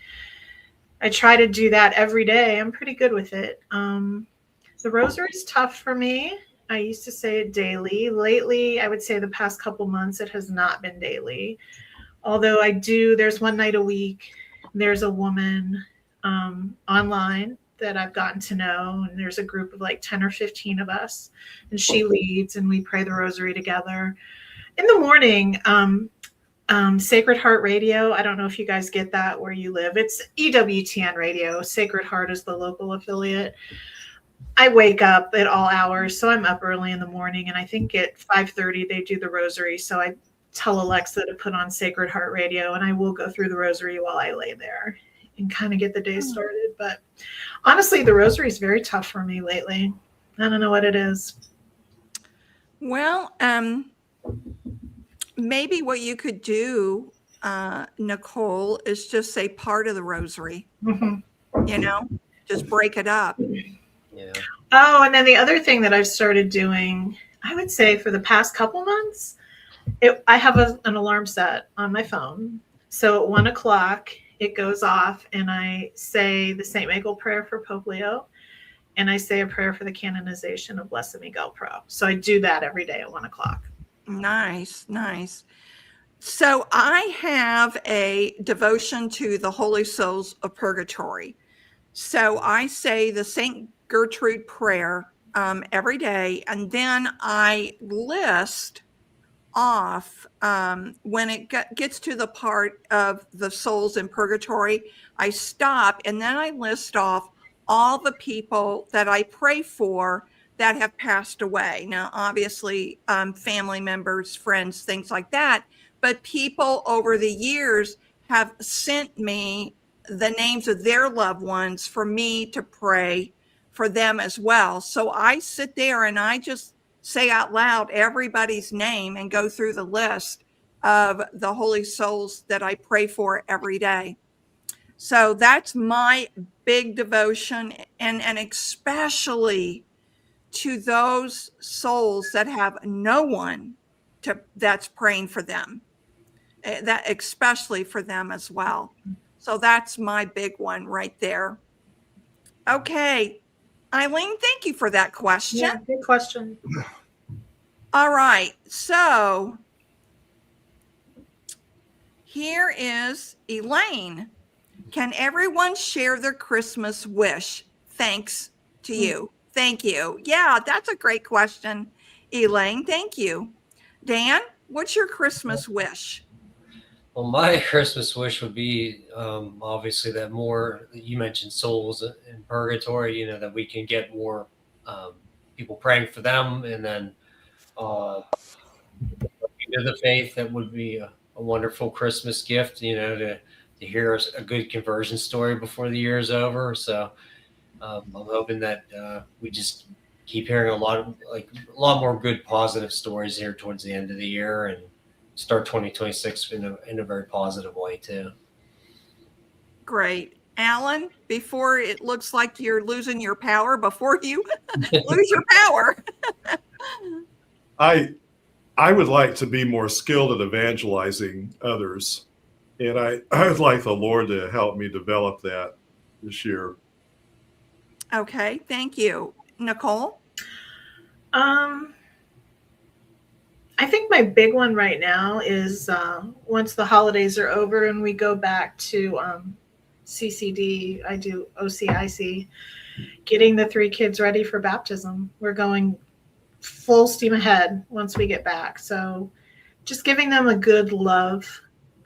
to do that every day. I'm pretty good with it. The rosary is tough for me. I used to say it daily. Lately, I would say the past couple months, it has not been daily. Although there's one night a week, there's a woman online that I've gotten to know, and there's a group of like 10 or 15 of us, and she leads, and we pray the rosary together. In the morning, Sacred Heart Radio, I don't know if you guys get that where you live. It's EWTN Radio. Sacred Heart is the local affiliate. I wake up at all hours, so I'm up early in the morning, and I think at 5:30 they do the rosary. So I tell Alexa to put on Sacred Heart Radio, and I will go through the rosary while I lay there and kind of get the day started. But honestly, the rosary is very tough for me lately. I don't know what it is. Well, maybe what you could do, Nicole, is just say part of the rosary. Mm-hmm. Just break it up. Yeah. Oh, and then the other thing that I've started doing, I would say for the past couple months, I have an alarm set on my phone. So at 1:00, it goes off, and I say the St. Michael prayer for Pope Leo, and I say a prayer for the canonization of Blessed Miguel Pro. So I do that every day at 1:00. Nice, nice. So I have a devotion to the Holy Souls of Purgatory. So I say the St. Gertrude prayer every day, and then I list off when it gets to the part of the souls in purgatory, I stop, and then I list off all the people that I pray for that have passed away. Now, obviously, family members, friends, things like that, but people over the years have sent me the names of their loved ones for me to pray for them as well. So I sit there and I just say out loud everybody's name and go through the list of the holy souls that I pray for every day. So that's my big devotion, and especially to those souls that have no one that's praying for them, that especially for them as well. So that's my big one right there. Okay, Eileen, thank you for that question. Yeah, good question. All right, so here is Elaine. Can everyone share their Christmas wish? Thanks to you. Thank you. Yeah, that's a great question, Elaine. Thank you. Dan, what's your Christmas wish? Well, my Christmas wish would be obviously that more, you mentioned souls in purgatory, that we can get more people praying for them, and then the faith, that would be a wonderful Christmas gift, to hear a good conversion story before the year is over. So I'm hoping that we just keep hearing a lot more good positive stories here towards the end of the year, and start 2026 in a very positive way too. Great. Alan, before it looks like you're losing your power, before you lose your power. I would like to be more skilled at evangelizing others, and I would like the Lord to help me develop that this year. Okay, thank you. Nicole? I think my big one right now is once the holidays are over and we go back to CCD, I do OCIC, getting the 3 kids ready for baptism. We're going full steam ahead once we get back. So just giving them a good love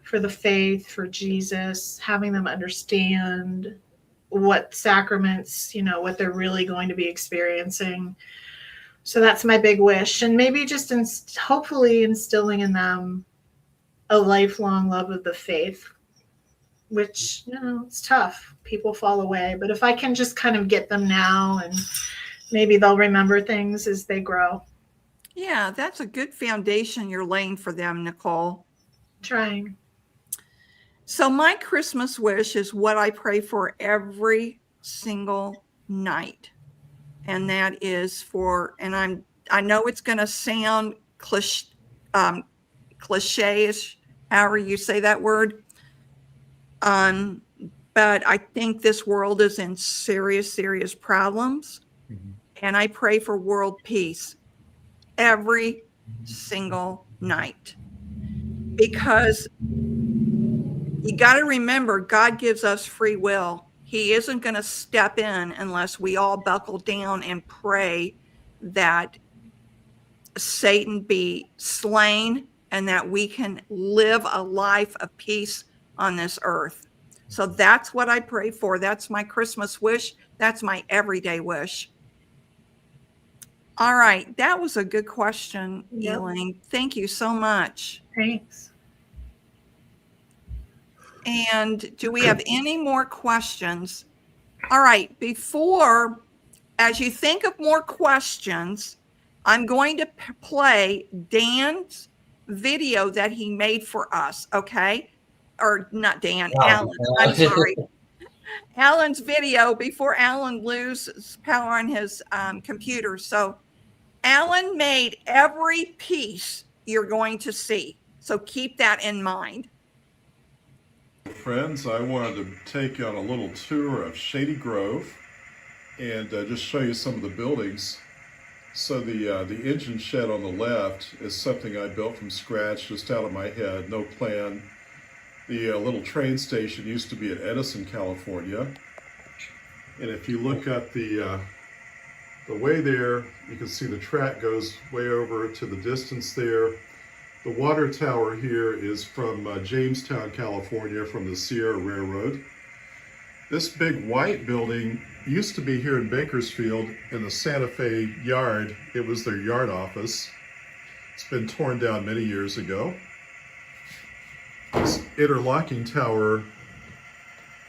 for the faith, for Jesus, having them understand what sacraments, what they're really going to be experiencing. So that's my big wish. And maybe just hopefully instilling in them a lifelong love of the faith, which, it's tough. People fall away. But if I can just kind of get them now, and maybe they'll remember things as they grow. Yeah, that's a good foundation you're laying for them, Nicole. Trying. So my Christmas wish is what I pray for every single night. And that is for, and I know it's going to sound cliche-ish, however you say that word. But I think this world is in serious, serious problems. Mm-hmm. And I pray for world peace every single night. Because you got to remember, God gives us free will. He isn't going to step in unless we all buckle down and pray that Satan be slain and that we can live a life of peace on this earth. So that's what I pray for. That's my Christmas wish. That's my everyday wish. All right. That was a good question, yep. Elaine. Thank you so much. Thanks. And do we have any more questions? All right. As you think of more questions, I'm going to play Dan's video that he made for us. Okay. Or not Dan, Alan. I'm sorry. Alan's video before Alan loses power on his computer. So Alan made every piece you're going to see. So keep that in mind. Friends, I wanted to take you on a little tour of Shady Grove and just show you some of the buildings. So the engine shed on the left is something I built from scratch, just out of my head, no plan. The little train station used to be in Edison, California. And if you look at the way there, you can see the track goes way over to the distance there. The water tower here is from Jamestown, California, from the Sierra Railroad. This big white building used to be here in Bakersfield in the Santa Fe yard. It was their yard office. It's been torn down many years ago. This interlocking tower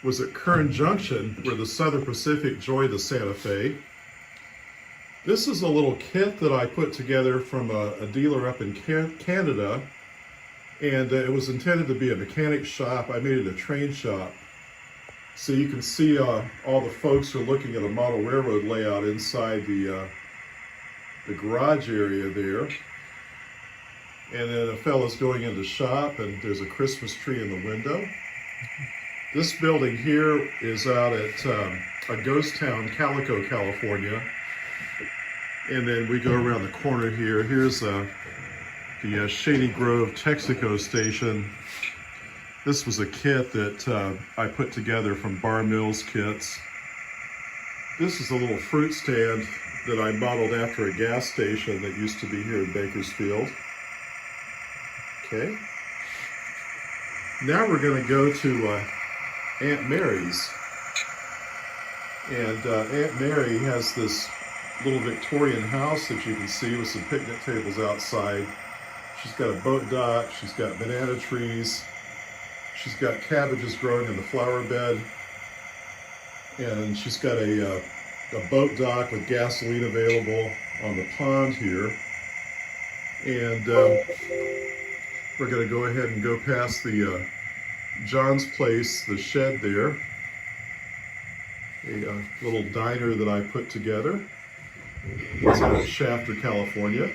was at Kern Junction, where the Southern Pacific joined the Santa Fe. This is a little kit that I put together from a dealer up in Canada, and it was intended to be a mechanic shop. I made it a train shop. So you can see all the folks are looking at a model railroad layout inside the garage area there. And then a fellow's going into shop, and there's a Christmas tree in the window. This building here is out at a ghost town, Calico, California. And then we go around the corner here. Here's the Shady Grove Texaco station. This was a kit that I put together from Bar Mills Kits. This is a little fruit stand that I modeled after a gas station that used to be here in Bakersfield. Okay. Now we're going to go to Aunt Mary's. And Aunt Mary has this little Victorian house that you can see with some picnic tables outside. She's got a boat dock, she's got banana trees, she's got cabbages growing in the flower bed, and she's got a boat dock with gasoline available on the pond here. And we're going to go ahead and go past the John's Place, the shed there, a little diner that I put together. It's out of Shafter, California.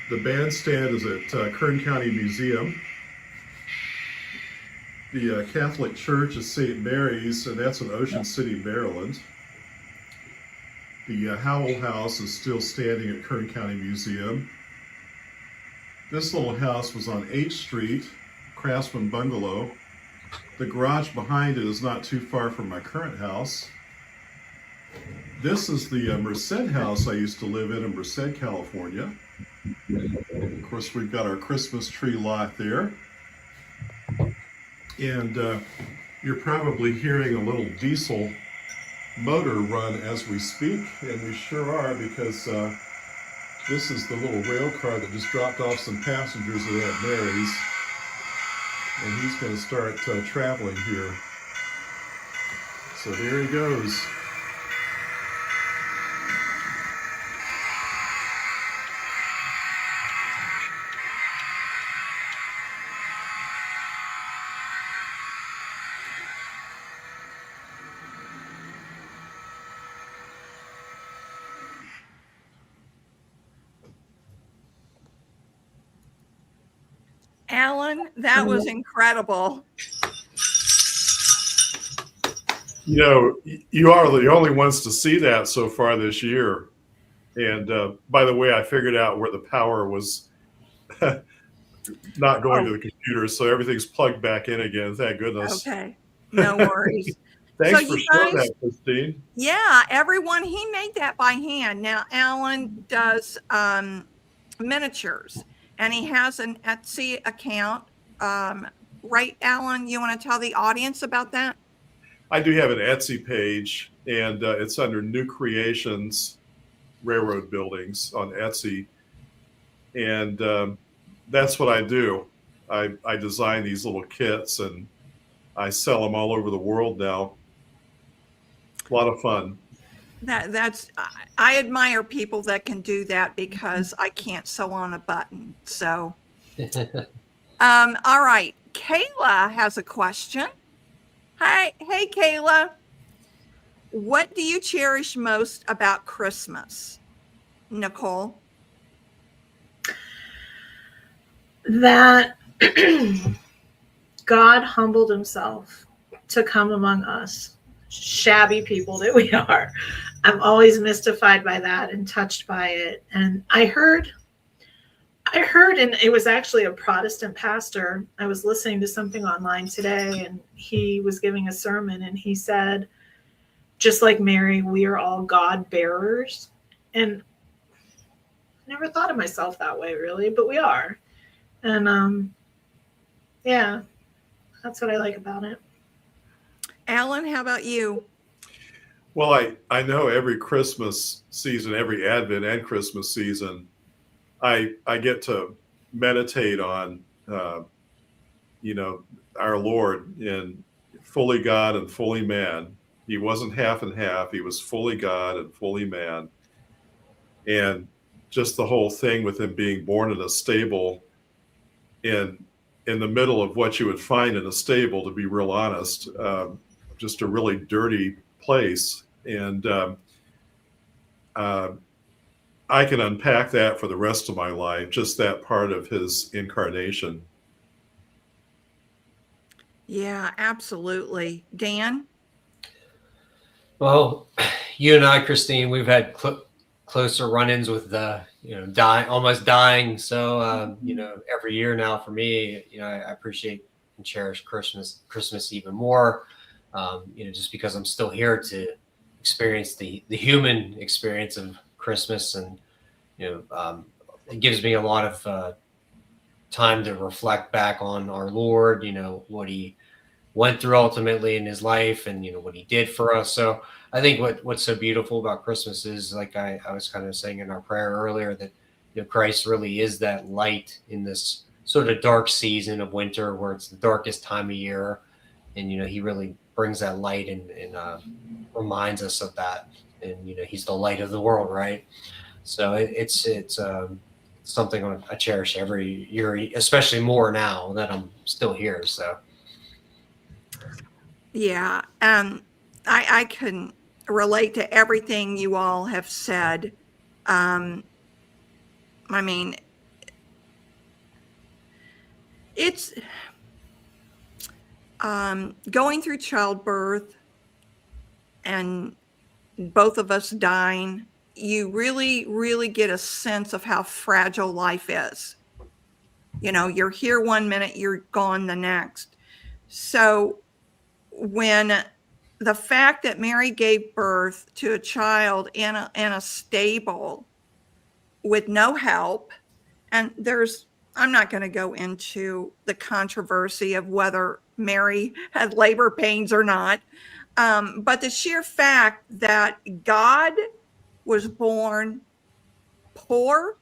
The bandstand is at Kern County Museum. The Catholic Church is St. Mary's, and that's in Ocean City, Maryland. The Howell House is still standing at Kern County Museum. This little house was on 8th Street, Craftsman Bungalow. The garage behind it is not too far from my current house. This is the Merced house I used to live in Merced, California. Of course, we've got our Christmas tree lot there. And you're probably hearing a little diesel motor run as we speak, and we sure are, because this is the little rail car that just dropped off some passengers at Aunt Mary's, and he's going to start traveling here. So there he goes. Alan, that was incredible. You know, you are the only ones to see that so far this year. And by the way, I figured out where the power was not going to the computer, so everything's plugged back in again. Thank goodness. Okay, no worries. Thanks So for you showing guys- that, Christine. Yeah, everyone, he made that by hand. Now, Alan does miniatures, and he has an Etsy account. Right, Alan? You want to tell the audience about that? I do have an Etsy page, and it's under New Creations Railroad Buildings on Etsy. And that's what I do. I design these little kits, and I sell them all over the world now. A lot of fun. I admire people that can do that, because I can't sew on a button. So, all right. Kayla has a question. Hey, Kayla. What do you cherish most about Christmas? Nicole? That God humbled himself to come among us, shabby people that we are. I'm always mystified by that and touched by it. And I heard, and it was actually a Protestant pastor. I was listening to something online today, and he was giving a sermon, and he said, just like Mary, we are all God bearers. And I never thought of myself that way, really, but we are. And yeah, that's what I like about it. Alan, how about you? Well, I know every Christmas season, every Advent and Christmas season, I get to meditate on, our Lord, and fully God and fully man. He wasn't half and half. He was fully God and fully man. And just the whole thing with him being born in a stable in the middle of what you would find in a stable, to be real honest, just a really dirty place. And I can unpack that for the rest of my life, just that part of his incarnation. Yeah, absolutely. Dan? Well, you and I, Christine, we've had closer run-ins with almost dying. So, every year now for me, I appreciate and cherish Christmas even more. Just because I'm still here to experience the human experience of Christmas, and it gives me a lot of time to reflect back on our Lord. What He went through ultimately in His life, and what He did for us. So I think what's so beautiful about Christmas is, like I was kind of saying in our prayer earlier, that Christ really is that light in this sort of dark season of winter, where it's the darkest time of year, and He really brings that light and reminds us of that. And He's the light of the world, right? So it's something I cherish every year, especially more now that I'm still here. So Yeah, I can relate to everything you all have said. I mean, it's going through childbirth and both of us dying. You really, really get a sense of how fragile life is. You're here one minute, you're gone the next. So when the fact that Mary gave birth to a child in a stable with no help, and I'm not going to go into the controversy of whether Mary had labor pains or not, but the sheer fact that God was born poor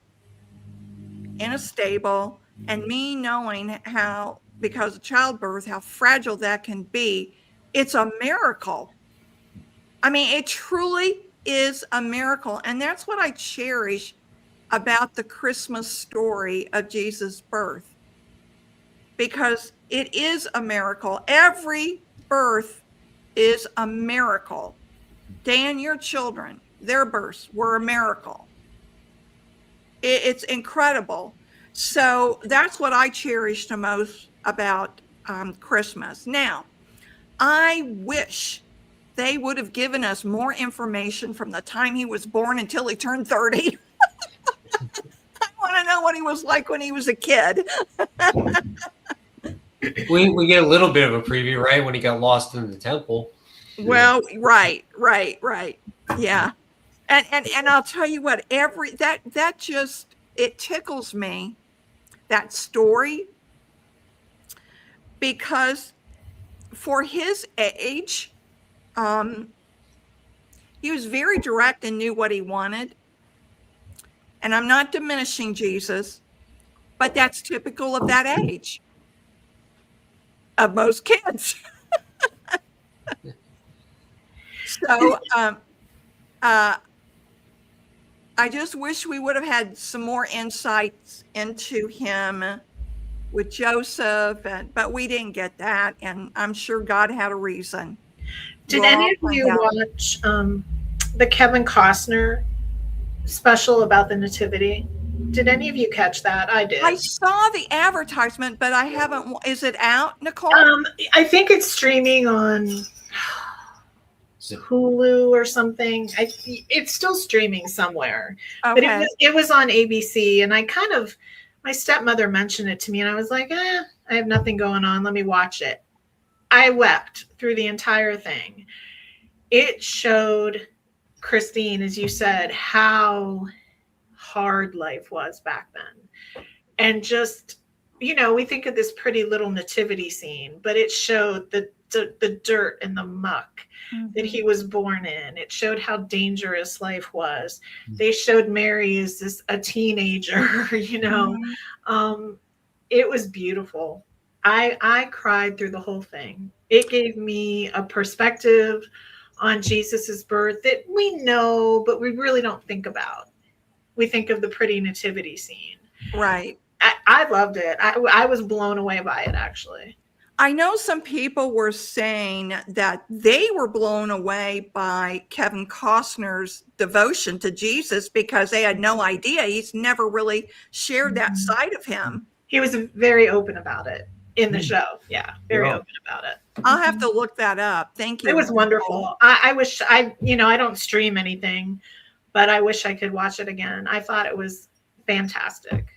in a stable, and me knowing how, because of childbirth, how fragile that can be, it's a miracle. I mean, it truly is a miracle. And that's what I cherish about the Christmas story of Jesus' birth, because it is a miracle. Every birth is a miracle. Dan, your children, their births were a miracle. It's incredible. So that's what I cherish the most about Christmas. Now, I wish they would have given us more information from the time he was born until he turned 30. I want to know what he was like when he was a kid. we get a little bit of a preview, right, when he got lost in the temple. Well, right. Yeah. And I'll tell you what, that just, it tickles me, that story, because for his age, he was very direct and knew what he wanted. And I'm not diminishing Jesus, but that's typical of that age, of most kids. So I just wish we would have had some more insights into him with Joseph, but we didn't get that, and I'm sure God had a reason. Did any of you watch the Kevin Costner special about the Nativity? Did any of you catch that? I did. I saw the advertisement, but I haven't. Is it out, Nicole? I think it's streaming on Hulu or something. It's still streaming somewhere. Okay. But it was on ABC, and my stepmother mentioned it to me, and I was like, I have nothing going on. Let me watch it. I wept through the entire thing. It showed, Christine, as you said, how hard life was back then. And just, we think of this pretty little nativity scene, but it showed the dirt and the muck that he was born in. It showed how dangerous life was. They showed Mary as a teenager, It was beautiful. I cried through the whole thing. It gave me a perspective on Jesus's birth that we know, but we really don't think about. We think of the pretty nativity scene. Right. I loved it. I was blown away by it, actually. I know some people were saying that they were blown away by Kevin Costner's devotion to Jesus because they had no idea. He's never really shared that side of him. He was very open about it in the show. Yeah, very open about it. I'll have to look that up. Thank you. It was wonderful. I wish I don't stream anything, but I wish I could watch it again. I thought it was fantastic.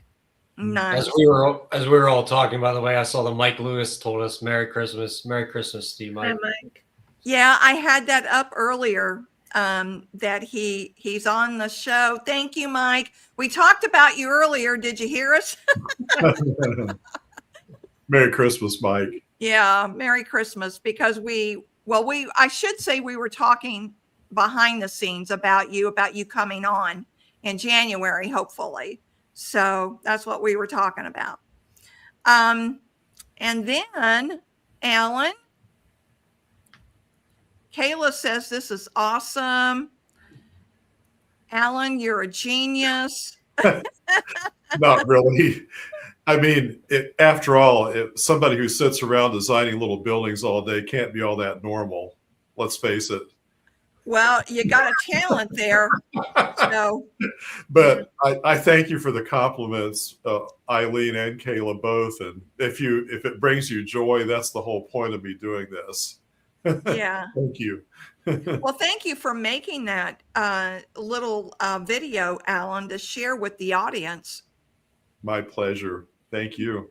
Nice. As we were all talking, by the way, I saw that Mike Lewis told us Merry Christmas to you, Mike. Hi, Mike. Yeah, I had that up earlier. That he's on the show. Thank you, Mike. We talked about you earlier. Did you hear us? Merry Christmas, Mike. Yeah, Merry Christmas. Because I should say we were talking behind the scenes about you coming on in January, hopefully. So that's what we were talking about. And then Alan, Kayla says this is awesome. Alan, you're a genius. Not really. I mean, after all, somebody who sits around designing little buildings all day can't be all that normal. Let's face it. Well, you got a talent there. So. But I thank you for the compliments, Eileen and Kayla both. And if it brings you joy, that's the whole point of me doing this. Yeah. Thank you. Well, thank you for making that little video, Alan, to share with the audience. My pleasure. Thank you.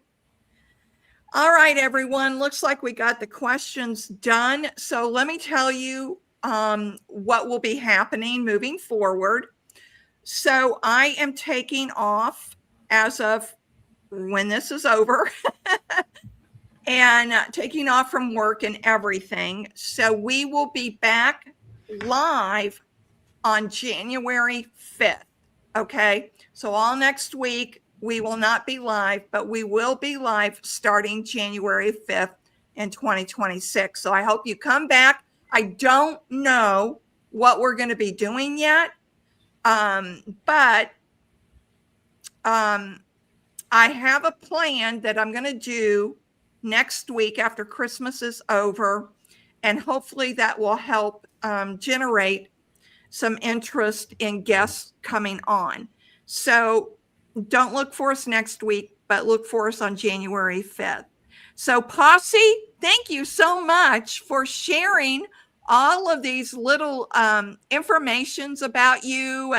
All right, everyone. Looks like we got the questions done. So let me tell you what will be happening moving forward. So I am taking off as of when this is over and taking off from work and everything. So we will be back live on January 5th. Okay. So all next week, we will not be live, but we will be live starting January 5th in 2026. So I hope you come back. I don't know what we're going to be doing yet. But I have a plan that I'm going to do next week after Christmas is over. And hopefully that will help generate some interest in guests coming on. So don't look for us next week, but look for us on January 5th. So Posse, thank you so much for sharing all of these little informations about you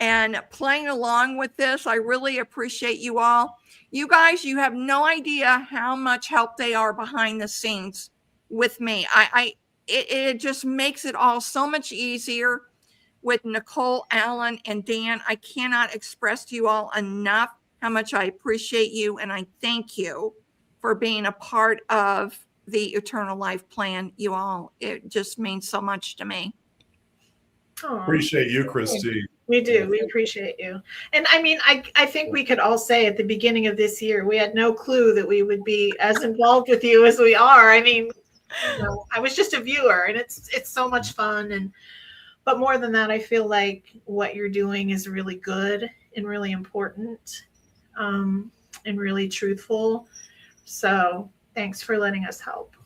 and playing along with this. I really appreciate you all. You guys, you have no idea how much help they are behind the scenes with me. It just makes it all so much easier with Nicole, Alan, and Dan. I cannot express to you all enough how much I appreciate you, and I thank you for being a part of the Eternal Life Plan. You all, it just means so much to me. Aww. Appreciate you, Christine. We do. We appreciate you. And I mean, I think we could all say at the beginning of this year, we had no clue that we would be as involved with you as we are. I mean, I was just a viewer, and it's so much fun. But more than that, I feel like what you're doing is really good and really important, and really truthful. So thanks for letting us help.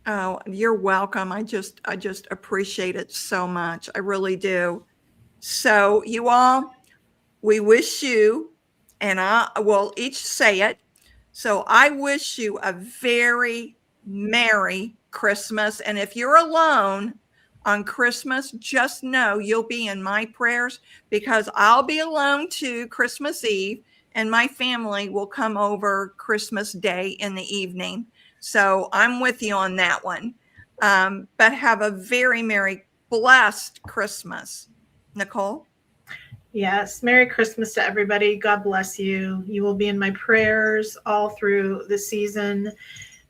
Oh, you're welcome. I just appreciate it so much. I really do. So you all, we wish you, and we'll each say it. So I wish you a very Merry Christmas. And if you're alone on Christmas, just know you'll be in my prayers, because I'll be alone too Christmas Eve, and my family will come over Christmas Day in the evening. So I'm with you on that one. But have a very merry, blessed Christmas. Nicole? Yes. Merry Christmas to everybody. God bless you. You will be in my prayers all through the season.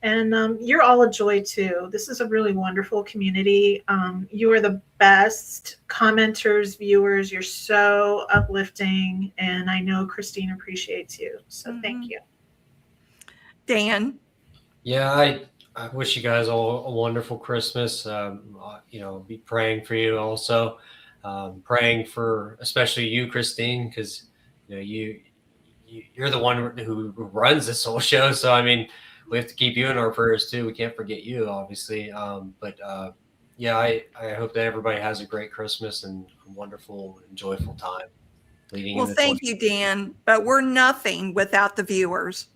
And you're all a joy too. This is a really wonderful community. You are the best commenters, viewers. You're so uplifting. And I know Christine appreciates you. So thank you. Dan? Yeah, I wish you guys all a wonderful Christmas. Be praying for you also, praying for especially you, Christine, because you're the one who runs this whole show. So I mean, we have to keep you in our prayers too. We can't forget you, obviously. I hope that everybody has a great Christmas and a wonderful and joyful time leading Well, into thank you, Dan. But we're nothing without the viewers.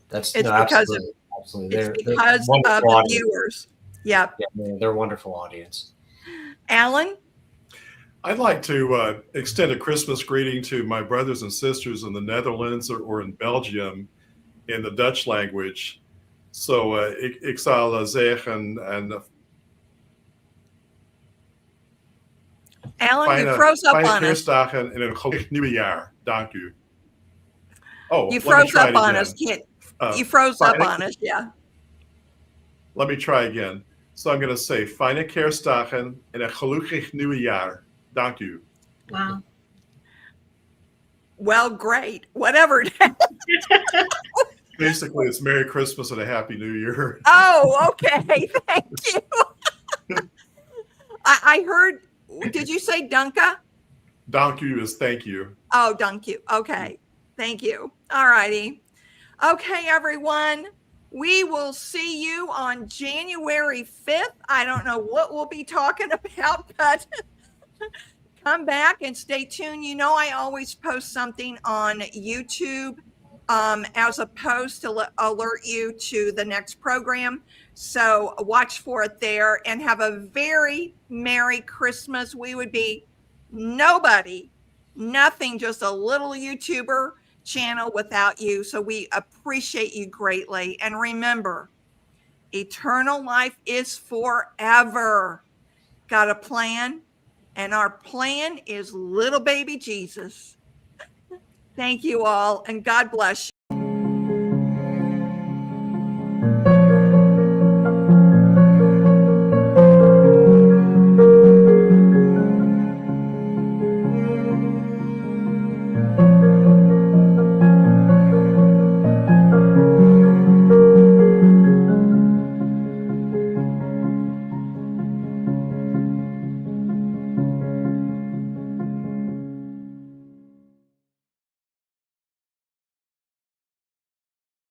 That's It's no, because of absolutely. it's They're because of wonderful the audience. viewers. Yep. Yeah, they're a wonderful audience. Alan, I'd like to extend a Christmas greeting to my brothers and sisters in the Netherlands or in Belgium in the Dutch language. So ik zal zeggen een Alan, you froze up fijne on us. kerstdagen en een gelukkig nieuwjaar. Dank u. Oh, You let me froze try up it on again. us. You froze up on us. Yeah. Let me try again. So I'm going to say fijne kerstdagen en een gelukkig nieuwjaar. Dank u. Wow. Well, great. Whatever. Basically, it's Merry Christmas and a Happy New Year. Oh, okay. Thank you. I heard. Did you say Dunka? Dank u is thank you. Oh, thank you. Okay. Thank you. All righty. Okay, everyone. We will see you on January 5th. I don't know what we'll be talking about, but come back and stay tuned. You know, I always post something on YouTube as a post to alert you to the next program. So watch for it there and have a very Merry Christmas. We would be nobody, nothing, just a little YouTuber channel without you. So we appreciate you greatly. And remember, eternal life is forever. Got a plan? And our plan is little baby Jesus. Thank you all, and God bless you.